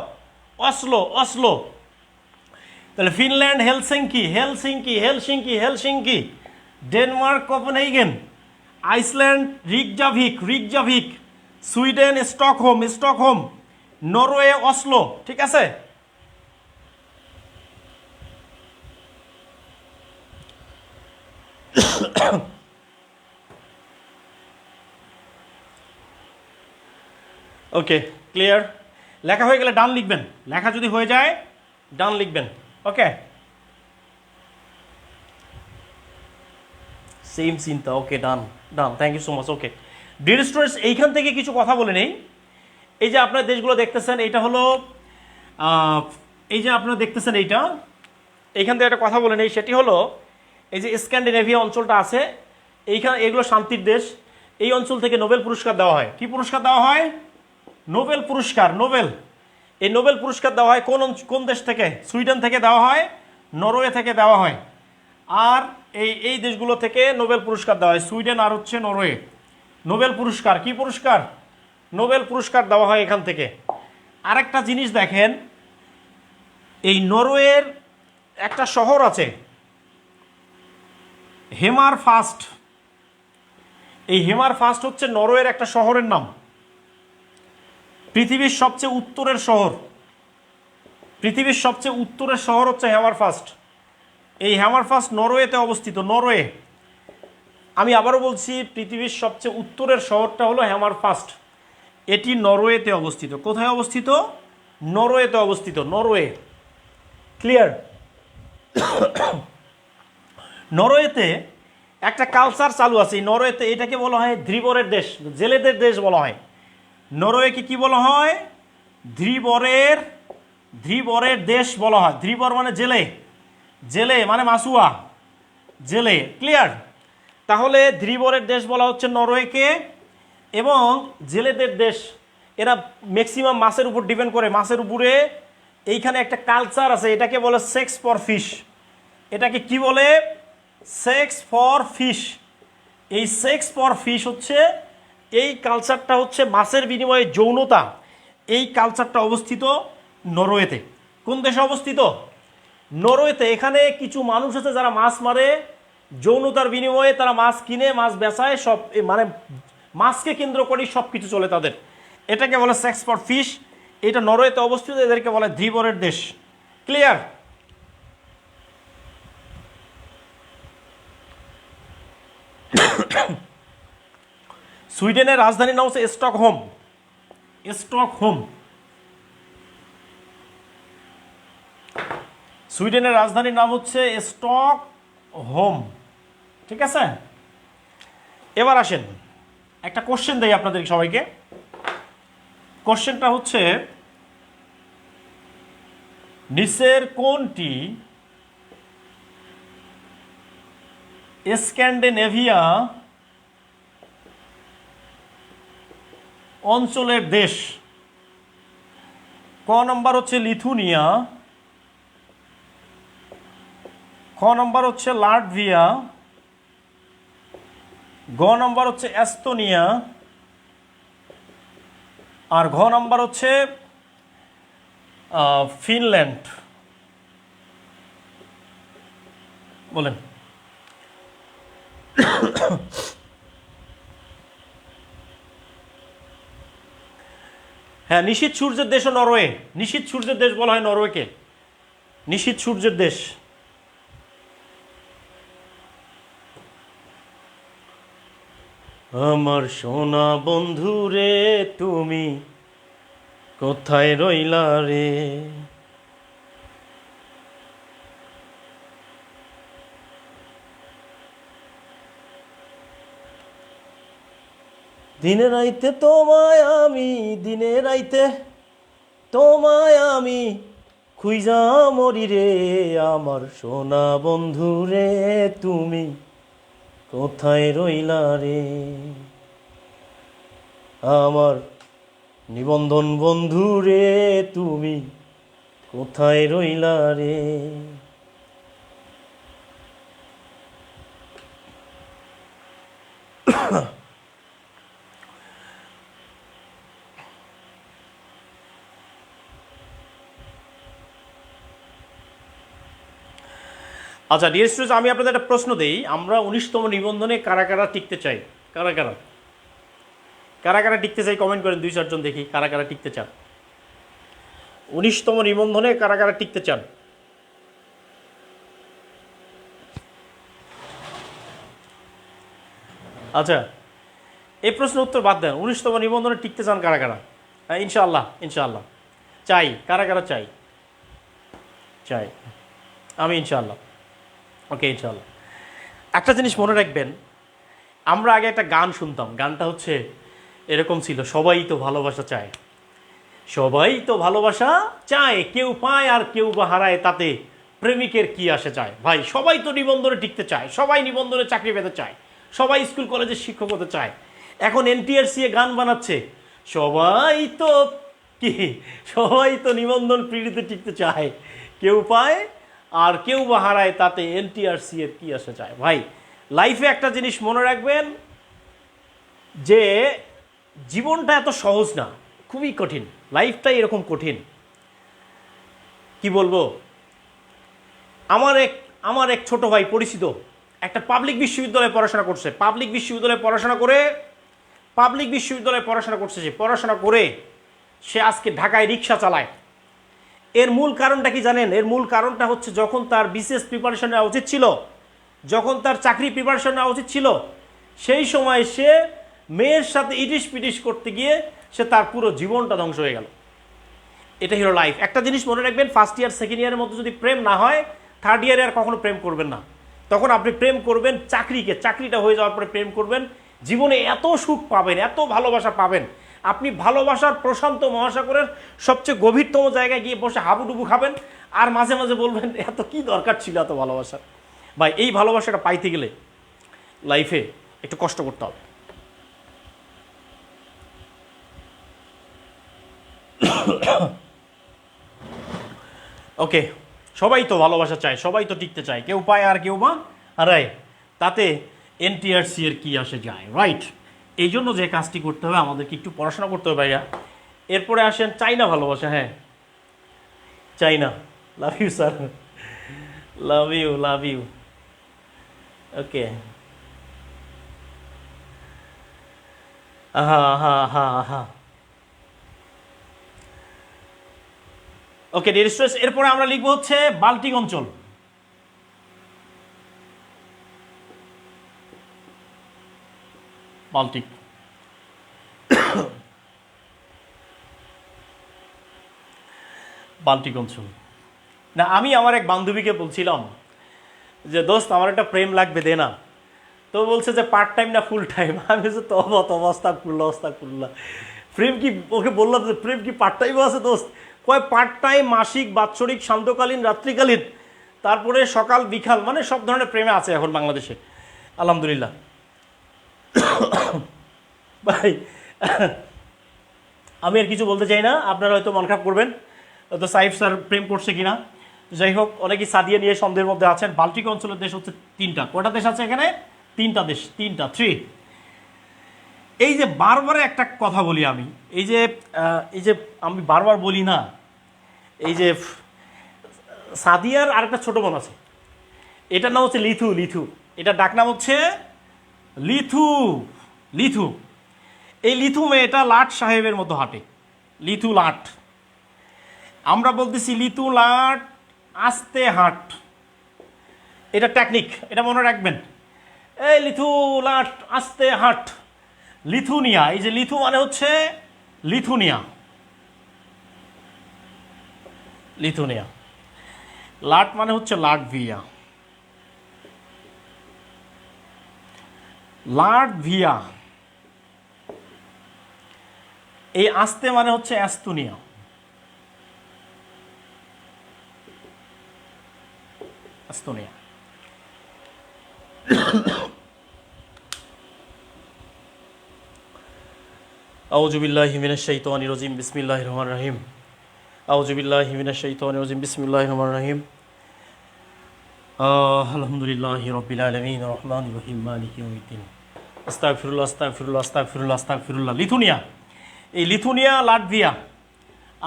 Oslo, Oslo. তাহলে Finland Helsinki, Helsinki, Helsinki, Helsinki. Denmark Copenhagen, Iceland Reykjavik, Reykjavik. Sweden Stockholm, Stockholm. Norway Oslo. ঠিক আছে? Okay, clear? লেখা হয়ে গেলে ডান লিখবেন। লেখা যদি হয়ে যায় ডান লিখবেন। ওকে, সেম চিন্তা। Okay, done, done, thank you so much. Okay dear students, এইখান থেকে কিছু কথা বলে নেই। এই যে আপনার দেশগুলো দেখতেছেন, এটা হলো এই যে আপনারা দেখতেছেন এইটা, এইখান থেকে একটা কথা বলে নেই। সেটি হলো এই যে স্ক্যান্ডিনেভিয়া অঞ্চলটা আছে, এইখানে এগুলো শান্তির দেশ। এই অঞ্চল থেকে নোবেল পুরস্কার দেওয়া হয়। কি পুরস্কার দেওয়া হয়? নোবেল পুরস্কার, নোবেল। এই নোবেল পুরস্কার দেওয়া হয় কোন দেশ থেকে? সুইডেন থেকে দেওয়া হয়, নরওয়ে থেকে দেওয়া হয়। আর এই দেশগুলো থেকে নোবেল পুরস্কার দেওয়া হয়, সুইডেন আর হচ্ছে নরওয়ে। নোবেল পুরস্কার, কি পুরস্কার? নোবেল পুরস্কার দেওয়া হয় এখান থেকে। আরেকটা জিনিস দেখেন, এই নরওয়ের একটা শহর আছে হেমার ফাস্ট। এই হেমার ফাস্ট হচ্ছে নরওয়ের একটা শহরের নাম। পৃথিবীর সবচেয়ে উত্তরের শহর, পৃথিবীর সবচেয়ে উত্তরের শহর হচ্ছে হেমার ফাস্ট। এই হেমার ফাস্ট নরওয়েতে অবস্থিত। নরওয়ে, আমি আবারও বলছি, পৃথিবীর সবচেয়ে উত্তরের শহরটা হলো হেমার ফাস্ট। এটি নরওয়েতে অবস্থিত। কোথায় অবস্থিত? নরওয়েতে অবস্থিত। নরওয়ে। ক্লিয়ার? নরওয়েতে একটা কালচার চালু আছে। এই নরওয়েতে এটাকে বলা হয় ধীবরের দেশ, জেলেদের দেশ বলা হয়। নরওয়েকে কি বলা হয়? ধীবরের দেশ বলা হয়। ধীবর মানে জেলে, জেলে মানে মাসুয়া, জেলে। ক্লিয়ার? তাহলে ধীবরের দেশ বলা হচ্ছে নরওয়েকে, এবং জেলেদের দেশ। এরা ম্যাক্সিমাম মাছের উপর ডিপেন্ড করে, মাছের উপরে। এইখানে একটা কালচার আছে, এটাকে বলে সেক্স ফর ফিশ। এটাকে কি বলে? Sex for fish. এই সেক্স ফর ফিশ হচ্ছে, এই কালচারটা হচ্ছে মাছের বিনিময়ে যৌনতা। এই কালচারটা অবস্থিত নরওয়েতে। কোন দেশে অবস্থিত? নরওয়েতে। এখানে কিছু মানুষ আছে যারা মাছ মারে, যৌনতার বিনিময়ে তারা মাছ কিনে, মাছ বেচায়, সব মানে মাছকে কেন্দ্র করেই সব কিছু চলে তাদের। এটাকে বলে সেক্স ফর ফিশ। এটা নরওয়েতে অবস্থিত, এদেরকে বলে ধীবরের দেশ। ক্লিয়ার? সুইডেনের রাজধানীর নাম হচ্ছে স্টকহোম, স্টকহোম। সুইডেনের রাজধানীর নাম হচ্ছে স্টক হোম। ঠিক আছে, এবার আসেন একটা কোশ্চেন দেই আপনাদের সবাইকে। কোশ্চেনটা হচ্ছে, নিচের কোনটি স্ক্যান্ডিনেভিয়া অঞ্চলের দেশ? ক নম্বর হচ্ছে লিথুনিয়া, খ নম্বর হচ্ছে লাটভিয়া, গ নম্বর হচ্ছে এস্তোনিয়া, আর ঘ নম্বর হচ্ছে ফিনল্যান্ড। বলেন। হ্যাঁ, নিশীথ সূর্যের দেশও নরওয়ে। নিশীথ সূর্যের দেশ বলা হয় নরওয়েকে, নিশীথ সূর্যের দেশ। আমার সোনা বন্ধু রে তুমি কোথায় রইলা রে? দিনে রাইতে তোমায় আমি, দিনে রাইতে তোমায় আমি খুইজা মরি রে। আমার সোনা বন্ধু রে তুমি কোথায় রইলা রে? আমার নিবন্ধন বন্ধু রে তুমি কোথায় রইলা রে? আচ্ছা ডিয়ার স্টুডেন্টস, আমি আপনাদের একটা প্রশ্ন দেই। আমরা 19তম নিবন্ধনে কারা কারা টিকতে চাই? কারা কারা কারা কারা টিকতে চাই কমেন্ট করেন, 2-4 জন দেখি কারা কারা টিকতে চান। 19তম নিবন্ধনে কারা কারা টিকতে চান? আচ্ছা, এই প্রশ্নের উত্তর বাদ দেন। 19তম নিবন্ধনে টিকতে চান কারা কারা? হ্যাঁ, ইনশাআল্লাহ ইনশাআল্লাহ চাই। কারা কারা চাই? চাই আমি ইনশাআল্লাহ। ওকে ইনশাআল্লাহ। একটা জিনিস মনে রাখবেন, আমরা আগে একটা গান শুনতাম, গানটা হচ্ছে এরকম ছিল, সবাই তো ভালোবাসা চায়, সবাই তো ভালোবাসা চায়, কেউ পায় আর কেউ বা হারায়, তাতে প্রেমিকের কি আসে চায়। ভাই সবাই তো নিবন্ধনে টিকতে চায়, সবাই নিবন্ধনে চাকরি পেতে চায়, সবাই স্কুল কলেজের শিক্ষক হতে চায়। এখন এনটিআরসি গান বানাচ্ছে, সবাই তো কি, সবাই তো নিবন্ধন পিড়িতে টিকতে চায়, কেউ পায় আর কেউ বা হারায়, তাতে এনটিআরসি এর কি আসে চায়। ভাই লাইফে একটা জিনিস মনে রাখবেন, যে জীবনটা এত সহজ না, খুবই কঠিন, লাইফটাই এরকম কঠিন। কি বলবো, আমার এক ছোট ভাই পরিচিত একটা পাবলিক বিশ্ববিদ্যালয়ে পড়াশোনা করছে, পাবলিক বিশ্ববিদ্যালয়ে পড়াশোনা করছে, যে পড়াশোনা করে সে আজকে ঢাকায় রিক্সা চালায়। এর মূল কারণটা কি জানেন? এর মূল কারণটা হচ্ছে, যখন তার বিসিএস প্রিপারেশন নেওয়া উচিত ছিল, যখন তার চাকরি প্রিপারেশন নেওয়া উচিত ছিল, সেই সময় সে মেয়ের সাথে ইটিস পিটিস করতে গিয়ে সে তার পুরো জীবনটা ধ্বংস হয়ে গেল। এটা হলো লাইফ। একটা জিনিস মনে রাখবেন, ফার্স্ট ইয়ার সেকেন্ড ইয়ারের মধ্যে যদি প্রেম না হয়, থার্ড ইয়ারে আর কখনো প্রেম করবেন না। তখন আপনি প্রেম করবেন চাকরিকে, চাকরিটা হয়ে যাওয়ার পরে প্রেম করবেন। জীবনে এত সুখ পাবেন, এত ভালোবাসা পাবেন, আপনি ভালোবাসার প্রশান্ত মহাসাগরের সবচেয়ে গভীরতম জায়গায় গিয়ে বসে হাবুডুবু খাবেন, আর মাঝে মাঝে বলবেন এত কি দরকার ছিল এত ভালোবাসা। ভাই এই ভালোবাসাটা পাইতে গেলে লাইফে একটু কষ্ট করতে হবে। ওকে, সবাই তো ভালোবাসা চায়, সবাই তো টিকতে চায়, কেউ পায় আর কেউ বা হারায়, তাতে এনটিআরসি এর কি আসে যায়। রাইট, এই জন্য যে কাজটি করতে হবে, আমাদেরকে একটু পড়াশোনা করতে হবে ভাইয়া। এরপরে আসেন চাইনা ভালোবাসা। হ্যাঁ, চাইনা, love you sir, love you love you. Okay, হা হা হা হা। ওকে ডিয়ার স্টুডেন্টস, এরপরে আমরা লিখবো হচ্ছে বাল্টিক অঞ্চল। বাল্টিক, বাল্টিক অঞ্চল। না, আমি আমার এক বান্ধবীকে বলছিলাম যে দোস্ত আমার একটা প্রেম লাগবে, দে না। তো বলছে যে পার্ট টাইম না ফুল টাইম। আমি বলছি তবা তবা আস্তাগফিরুল্লাহ আস্তাগফিরুল্লাহ। প্রেম কি, ওকে বললাম যে প্রেম কি পার্ট টাইমও আছে দোস্ত? কয় পার্ট টাইম, মাসিক, বাৎসরিক, সান্ধ্যকালীন, রাত্রিকালীন, তারপরে সকাল বিকাল, মানে সব ধরনের প্রেমে আছে এখন বাংলাদেশে আলহামদুলিল্লাহ। ভাই আমি আর কিছু বলতে চাই না, আপনারা হয়তো মন খারাপ করবেন তো সাইফ স্যার প্রেম করছে কিনা। যাই হোক, অনেকেই সাদিয়া নিয়ে সন্দেহের মধ্যে আছেন। বাল্টিক অঞ্চলের দেশ হচ্ছে 3টা। কয়টা দেশ আছে এখানে? 3টা দেশ, 3। এই যে বারবার একটা কথা বলি আমি, এই যে আমি বারবার বলি না, এই যে সাদিয়ার আরেকটা ছোট বোন আছে, এটার নাম হচ্ছে লিথু। লিথু, এটার ডাক নাম হচ্ছে লিথু। লিথু, এই লিথু মেয়েটা লাট সাহেবের মতো হাঁটে। লিথু লাট, আমরা বলতেছি লিথু লাট, আস্তে হাঁট। এটা টেকনিক, এটা মনে রাখবেন। এই লিথু লাট আস্তে হাঁট। লিথুনিয়া, এই যে লিথু মানে হচ্ছে লিথুনিয়া। লিথুনিয়া, লাট মানে হচ্ছে লাটভিয়া। লাটভিয়া, এই আস্তে মানে হচ্ছে এস্তোনিয়া। এস্তোনিয়া। আউযু বিল্লাহি মিনাশ শাইতানির রাজিম, বিসমিল্লাহির রহমানির রহিম। আউযু বিল্লাহি মিনাশ শাইতানির রাজিম, বিসমিল্লাহির রহমানির রহিম। আলহামদুলিল্লাহি রাব্বিল আলামিন, রহমানির রহিম, মালিকি ইয়াউমিদ্দিন। আস্তাগফিরুল্লাহ আস্তাগফিরুল্লাহ আস্তাগফিরুল্লাহ আস্তাগফিরুল্লাহ। লিথুনিয়া, এই লিথুনিয়া, লাটভিয়া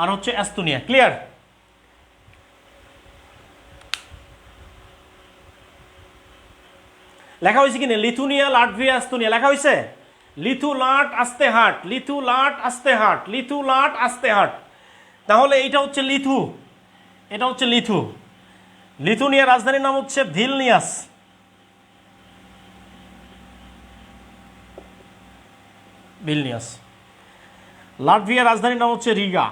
আর হচ্ছে এস্তোনিয়া। ক্লিয়ার? লেখা হয়েছে কিনা? লিথুনিয়া, লাটভিয়া, এস্তোনিয়া লেখা হয়েছে। লিথু লাট আস্তে হাট, লিথু লাট আস্তে হাট, লিথু লাট আস্তে হাট। তাহলে এইটা হচ্ছে লিথু, এটা হচ্ছে লিথু। লিথুনিয়ার রাজধানীর নাম হচ্ছে ভিলনিয়াস। ভিলনিয়াস। লাটভিয়ার রাজধানীর নাম হচ্ছে রিগা।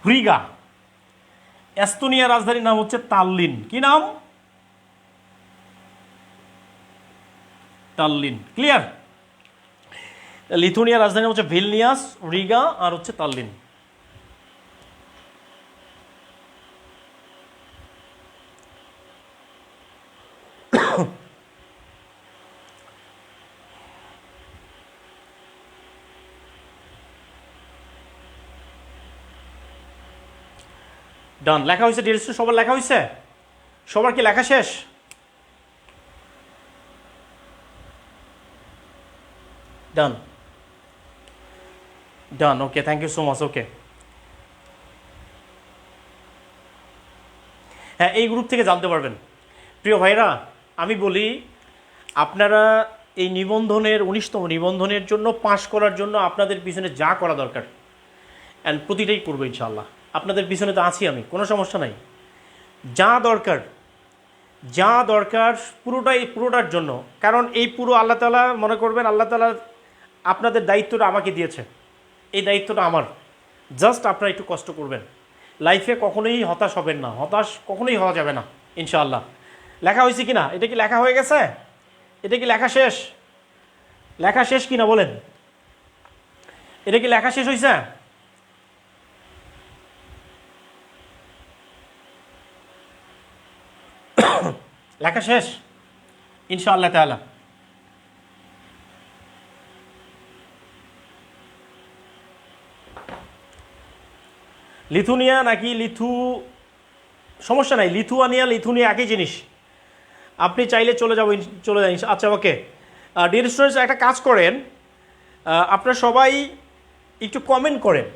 রিগা। এস্তোনিয়ার রাজধানীর নাম হচ্ছে তাল্লিন। কি নাম? তাল্লিন। ক্লিয়ার? লিথুনিয়ার রাজধানী হচ্ছে ভিলনিয়াস, রিগা আর হচ্ছে তাল্লিন। ডান, লেখা হয়েছে। ডিরেক্টর সবার লেখা হয়েছে? সবার কি লেখা শেষ? ডান, ডান, ওকে, থ্যাংক ইউ সো মাচ। ওকে, হ্যাঁ, এই গ্রুপ থেকে জানতে পারবেন। প্রিয় ভাইরা, আমি বলি আপনারা এই নিবন্ধনের 19তম নিবন্ধনের জন্য পাশ করার জন্য আপনাদের পিছনে যা করা দরকার, অ্যান্ড প্রতিটাই করবো ইনশাআল্লাহ। আপনাদের পিছনে তো আছি আমি, কোনো সমস্যা নাই। যা দরকার, যা দরকার পুরোটার জন্য। কারণ এই পুরো আল্লাহ তাআলা, মনে করবেন আল্লাহ তাআলা আপনাদের দায়িত্বটা আমাকে দিয়েছে, এই দায়িত্বটা আমার। জাস্ট আপনারা একটু কষ্ট করবেন। লাইফে কখনোই হতাশ হবেন না, হতাশ কখনোই হওয়া যাবে না ইনশাআল্লাহ। লেখা হয়েছে কি না? এটা কি লেখা হয়ে গেছে? এটা কি লেখা শেষ? লেখা শেষ কি না বলেন? এটা কি লেখা শেষ হয়েছে? লেখা শেষ ইনশাআল্লাহ তাআলা। লিথুনিয়া নাকি লিথু, সমস্যা নাই। লিথুয়ানিয়া, লিথুনিয়া একই জিনিস। আপনি চাইলে চলে যাবেন। আচ্ছা, ওকে। ডিয়ার স্টুডেন্টস, একটা কাজ করেন, আপনারা সবাই একটু কমেন্ট করেন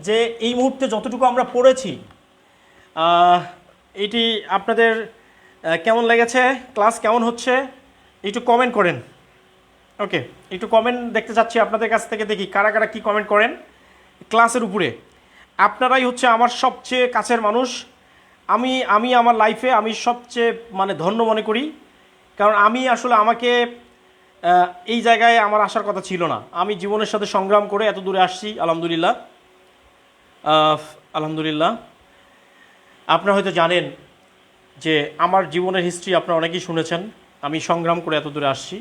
যে এই মুহূর্তে যতটুকু আমরা পড়েছি এটি আপনাদের কেমন লেগেছে, ক্লাস কেমন হচ্ছে, একটু কমেন্ট করেন। ওকে, একটু কমেন্ট দেখতে চাচ্ছি আপনাদের কাছ থেকে। দেখি কারা কারা কী কমেন্ট করেন ক্লাসের উপরে। আপনারাই হচ্ছে আমার সবচেয়ে কাছের মানুষ। আমি আমার লাইফে আমি সবচেয়ে ধন্য মনে করি। কারণ আমি আসলে আমাকে এই জায়গায় আমার আসার কথা ছিল না। আমি জীবনের সাথে সংগ্রাম করে এত দূরে আসছি আলহামদুলিল্লাহ। আলহামদুলিল্লাহ। আপনারা হয়তো জানেন যে আমার জীবনের হিস্ট্রি আপনারা অনেকেই শুনেছেন। আমি সংগ্রাম করে এত দূরে আসছি।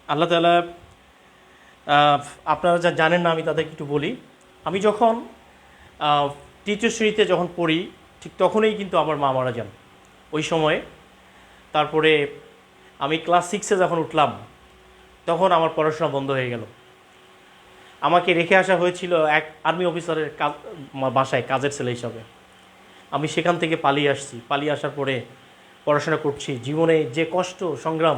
আল্লাহ তাআলা, আপনারা যা জানেন না আমি তাদেরকে একটু বলি। আমি যখন তৃতীয় শ্রেণীতে যখন পড়ি, ঠিক তখনই কিন্তু আমার মা মারা যান ওই সময়ে। তারপরে আমি ক্লাস 6-এ যখন উঠলাম তখন আমার পড়াশোনা বন্ধ হয়ে গেল। আমাকে রেখে আসা হয়েছিল এক আর্মি অফিসারের বাসায় কাজের ছেলে হিসাবে। আমি সেখান থেকে পালিয়ে আসছি। পালিয়ে আসার পরে পড়াশোনা করছি। জীবনে যে কষ্ট সংগ্রাম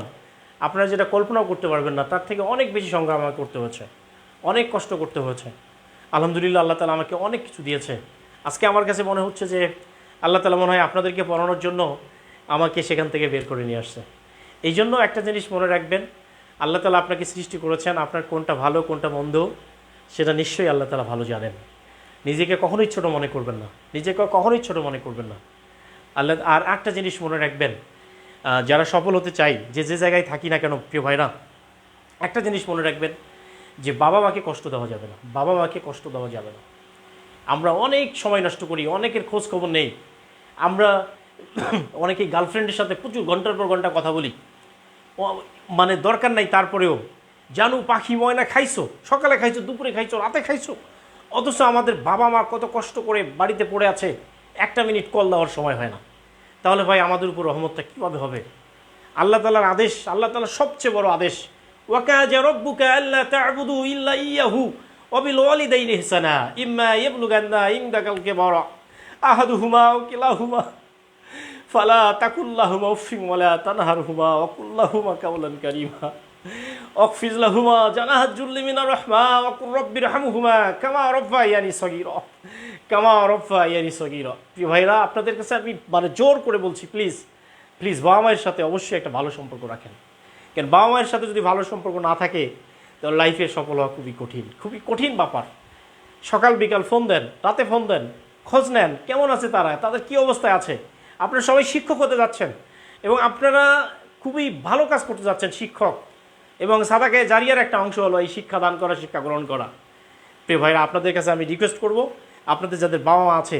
আপনারা যেটা কল্পনাও করতে পারবেন না, তার থেকে অনেক বেশি সংগ্রাম আমাকে করতে হয়েছে, অনেক কষ্ট করতে হয়েছে। আলহামদুলিল্লাহ, আল্লাহ তাআলা আমাকে অনেক কিছু দিয়েছে। আজকে আমার কাছে মনে হচ্ছে যে আল্লাহ তাআলা মনে হয় আপনাদেরকে পড়ানোর জন্য আমাকে সেখান থেকে বের করে নিয়ে আসছে। এই জন্য একটা জিনিস মনে রাখবেন, আল্লাহ তাআলা আপনাকে সৃষ্টি করেছেন, আপনার কোনটা ভালো কোনটা মন্দ সেটা নিশ্চয়ই আল্লাহ তাআলা ভালো জানেন। নিজেকে কখনোই ছোট মনে করবেন না, নিজেকে কখনোই ছোট মনে করবেন না। আল্লাহ আর একটা জিনিস মনে রাখবেন, যারা সফল হতে চাই, যে জায়গায় থাকি না কেন প্রিয় ভাইরা, একটা জিনিস মনে রাখবেন যে বাবা মাকে কষ্ট দেওয়া যাবে না, বাবা মাকে কষ্ট দেওয়া যাবে না। আমরা অনেক সময় নষ্ট করি, অনেকের খোঁজ খবর নেই। আমরা অনেকেই গার্লফ্রেন্ডের সাথে প্রচুর ঘন্টার পর ঘন্টা কথা বলি, মানে দরকার নাই, তারপরেও জানু পাখি ময়না খাইছো, সকালে খাইছো, দুপুরে খাইছো, রাতে খাইছো, অথচ আমাদের বাবা মা কত কষ্ট করে বাড়িতে পড়ে আছে, একটা মিনিট কল দেওয়ার সময় হয় না। তাহলে ভাই আমাদের উপর রহমতটা কীভাবে হবে? আল্লাহ তাআলার আদেশ, আল্লাহ তাআলার সবচেয়ে বড় আদেশ, ওয়াকাযা রাব্বুকা আল্লা তা'বুদু ইল্লা ইয়াহু ওয়া বিল ওয়ালিদাইনি ইহসানা ইম্মা ইয়াবলুগান্না ইনদাকাল কিবারা আহাদুহুমা আও কিলাহুমা ফালা তাকুল লাহুমা উফফিন ওয়ালা তানহারহুমা ওয়া কুল লাহুমা কাওলান কারীমা ওয়াকফিজ লাহুমা জানাহাজ যুল্লি মিনার রাহমা ওয়া কুর রাব্বিরহামহুমা কামা রাব্বায়ানি সগীরা কামা রাব্বায়ানি সগীরা। প্রিয় ভাইরা, আপনাদের কাছে আমি মানে জোর করে বলছি, প্লিজ প্লিজ বাবা মায়ের সাথে অবশ্যই একটা ভালো সম্পর্ক রাখেন। কারণ বাবা মায়ের সাথে যদি ভালো সম্পর্ক না থাকে তাহলে লাইফে সফল হওয়া খুবই কঠিন ব্যাপার। সকাল বিকাল ফোন দেন, রাতে ফোন দেন, খোঁজ নেন কেমন আছে তারা, তাদের কী অবস্থায় আছে। আপনারা সবাই শিক্ষক হতে যাচ্ছেন এবং আপনারা খুবই ভালো কাজ করতে যাচ্ছেন, শিক্ষক, এবং সাদাকে জারিয়ার একটা অংশ হলো এই শিক্ষা দান করা, শিক্ষা গ্রহণ করা। প্রিয় ভাইরা, আপনাদের কাছে আমি রিকোয়েস্ট করব, আপনাদের যাদের বাবা মা আছে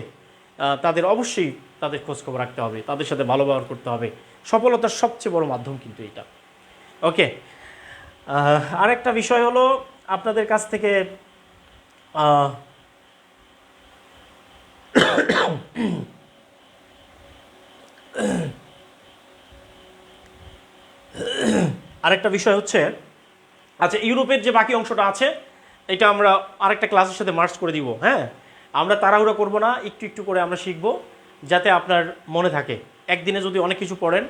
তাদের অবশ্যই তাদের খোঁজখবর রাখতে হবে, তাদের সাথে ভালো ব্যবহার করতে হবে। সফলতার সবচেয়ে বড় মাধ্যম কিন্তু এটা। ওকে, আরেকটা বিষয় হলো আপনাদের কাছ থেকে আরেকটা বিষয় হচ্ছে, আচ্ছা ইউরোপের যে বাকি অংশটা আছে এটা আমরা আরেকটা ক্লাসের সাথে মার্চ করে দিব। হ্যাঁ, আমরা তাড়াহুড়া করব না, একটু একটু করে আমরা শিখব, যাতে আপনার মনে থাকে। একদিনে যদি অনেক কিছু পড়েন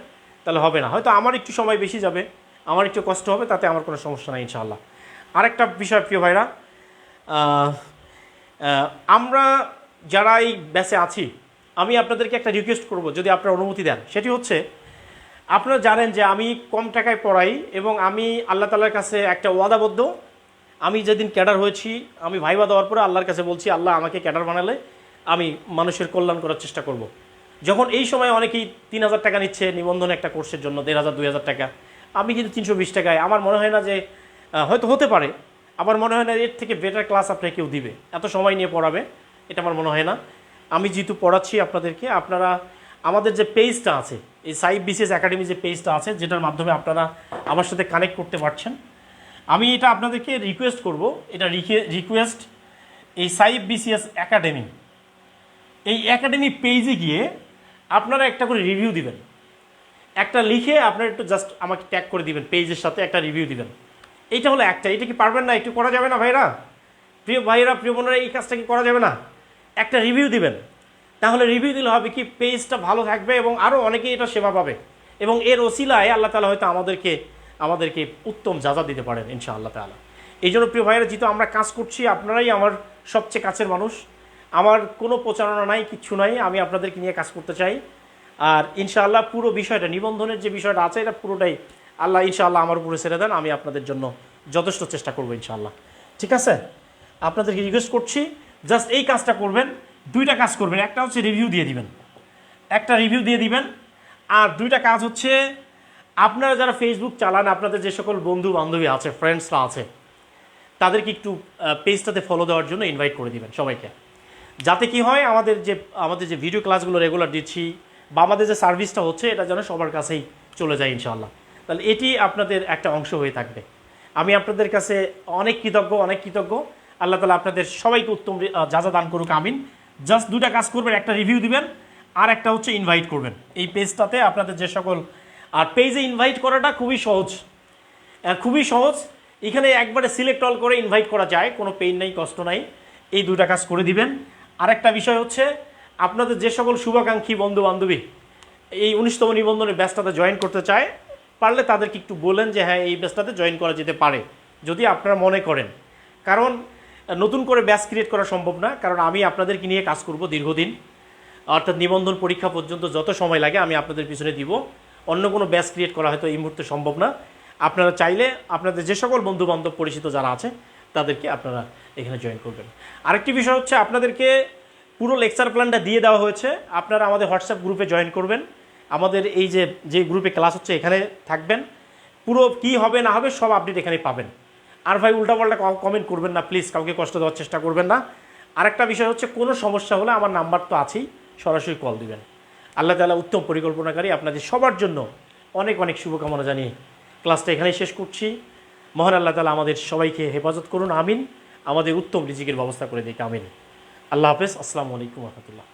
তাহলে হবে না, হয়তো আমার একটু সময় বেশি যাবে, আমার একটু কষ্ট হবে, তাতে আমার কোনো সমস্যা নাই ইনশাআল্লাহ। আরেকটা বিষয় প্রিয় ভাইরা, আমরা যারা এই ব্যাচে আছি, আমি আপনাদেরকে একটা রিকোয়েস্ট করব, যদি আপনারা অনুমতি দেন। সেটি হচ্ছে, আপনারা জানেন যে আমি কম টাকায় পড়াই এবং আমি আল্লাহ তাআলার কাছে একটা ওয়াদাবদ্ধ। আমি যেদিন ক্যাডার হয়েছি, আমি ভাইবা দেওয়ার পরে আল্লাহর কাছে বলছি, আল্লাহ আমাকে ক্যাডার বানালে আমি মানুষের কল্যাণ করার চেষ্টা করব। যখন এই সময় অনেকেই 3000 টাকা নিচ্ছে নিবন্ধন একটা কোর্সের জন্য, 1500-2000 টাকা, আমি কিন্তু 320 টাকায়, আমার মনে হয় না যে, হয়তো হতে পারে, আমার মনে হয় না এর থেকে বেটার ক্লাস আপনাকে কেউ দিবে, এত সময় নিয়ে পড়াবে, এটা আমার মনে হয় না। আমি যেহেতু পড়াচ্ছি আপনাদেরকে, আপনারা আমাদের যে পেজটা আছে, এই সাইব বিসিএস একাডেমি যে পেজটা আছে, যেটার মাধ্যমে আপনারা আমার সাথে কানেক্ট করতে পারছেন, আমি এটা আপনাদেরকে রিকোয়েস্ট করব, এটা রিকোয়েস্ট, এই সাইব বিসিএস একাডেমি, এই একাডেমি পেজে গিয়ে আপনারা একটা করে রিভিউ দিবেন, একটা লিখে আপনারা একটু জাস্ট আমাকে ট্যাগ করে দিবেন, পেজের সাথে একটা রিভিউ দিবেন। এইটা হলো একটা, এটা কি পারবেন না? একটু করা যাবে না ভাইরা, প্রিয় ভাইরা, প্রিয় বোনেরা, এই কাজটা কি করা যাবে না? একটা রিভিউ দিবেন, তাহলে রিভিউ দিলে হবে কি, পেজটা ভালো থাকবে এবং আরও অনেকেই এটা সেবা পাবে, এবং এর ওসিলায় আল্লাহ তাআলা হয়তো আমাদেরকে উত্তম যাজা দিতে পারেন ইনশাআল্লাহ তাআলা। এই জন্য প্রিয় ভাইরা, যেহেতু আমরা কাজ করছি, আপনারাই আমার সবচেয়ে কাছের মানুষ, আমার কোনো প্রচারণা নাই, কিচ্ছু নাই, আমি আপনাদেরকে নিয়ে কাজ করতে চাই। আর ইনশাআল্লাহ পুরো বিষয়টা, নিবন্ধনের যে বিষয়টা আছে, এটা পুরোটাই আল্লাহ ইনশাআল্লাহ আমার উপরে ছেড়ে দেন, আমি আপনাদের জন্য যথেষ্ট চেষ্টা করবো ইনশাআল্লাহ। ঠিক আছে, আপনাদেরকে রিকোয়েস্ট করছি, জাস্ট এই কাজটা করবেন, দুইটা কাজ করবেন। একটা হচ্ছে রিভিউ দিয়ে দিবেন, একটা রিভিউ দিয়ে দিবেন, আর দুইটা কাজ হচ্ছে, আপনারা যারা ফেসবুক চালান, আপনাদের যে সকল বন্ধু বান্ধবী আছে, ফ্রেন্ডসরা আছে, তাদেরকে একটু পেজটাতে ফলো দেওয়ার জন্য ইনভাইট করে দিবেন সবাইকে। যাতে কি হয় আমাদের যে ভিডিও ক্লাসগুলো রেগুলার দিচ্ছি বা আমাদের যে সার্ভিসটা হচ্ছে এটা যেন সবার কাছেই চলে যায় ইনশাআল্লাহ। তাহলে এটি আপনাদের একটা অংশ হয়ে থাকবে। আমি আপনাদের কাছে অনেক কৃতজ্ঞ। আল্লাহ তাআলা আপনাদের সবাইকে উত্তম যাজা দান করুক, আমিন। জাস্ট দুটা কাজ করবেন, একটা রিভিউ দিবেন আর একটা হচ্ছে ইনভাইট করবেন এই পেজটাতে আপনাদের যে সকল। আর পেজে ইনভাইট করাটা খুবই সহজ। এখানে একবারে সিলেক্ট অল করে ইনভাইট করা যায়, কোনো পেইন নেই, কষ্ট নাই। এই দুটা কাজ করে দিবেন। আরেকটা বিষয় হচ্ছে আপনাদের যে সকল শুভাকাঙ্ক্ষী বন্ধু বান্ধবী এই 19তম নিবন্ধনের ব্যাচটাতে জয়েন করতে চায়, পারলে তাদেরকে একটু বলেন যে হ্যাঁ এই ব্যাচটাতে জয়েন করা যেতে পারে যদি আপনারা মনে করেন। কারণ নতুন করে ব্যাচ ক্রিয়েট করা সম্ভব না, কারণ আমি আপনাদেরকে নিয়ে কাজ করব দীর্ঘদিন, অর্থাৎ নিবন্ধন পরীক্ষা পর্যন্ত যত সময় লাগে আমি আপনাদের পিছনে দিব। অন্য কোনো ব্যাচ ক্রিয়েট করা হয়তো এই মুহূর্তে সম্ভব না। আপনারা চাইলে আপনাদের যে সকল বন্ধুবান্ধব পরিচিত যারা আছে তাদেরকে আপনারা এখানে জয়েন করবেন। আরেকটি বিষয় হচ্ছে আপনাদেরকে পুরো লেকচার প্ল্যানটা দিয়ে দেওয়া হয়েছে, আপনারা আমাদের হোয়াটসঅ্যাপ গ্রুপে জয়েন করবেন। আমাদের এই যে গ্রুপে ক্লাস হচ্ছে এখানে থাকবেন, পুরো কি হবে না হবে সব আপডেট এখানে পাবেন। আর ভাই উল্টাপাল্টা কমেন্ট করবেন না প্লিজ, কাউকে কষ্ট দেওয়ার চেষ্টা করবেন না। আরেকটা বিষয় হচ্ছে কোনো সমস্যা হলে আমার নাম্বার তো আছেই, সরাসরি কল দিবেন। আল্লাহ তাআলা উত্তম পরিকল্পনাকারী, আপনাদের সবার জন্য অনেক অনেক শুভকামনা জানিয়ে ক্লাসটা এখানেই শেষ করছি। মহান আল্লাহ তাআলা আমাদের সবাইকে হেফাজত করুন, আমিন। আমাদের উত্তম রিজিকের ব্যবস্থা করে দিক, আমিন। আল্লাহ হাফেজ, আসসালামু আলাইকুম রহমতুল্লাহ।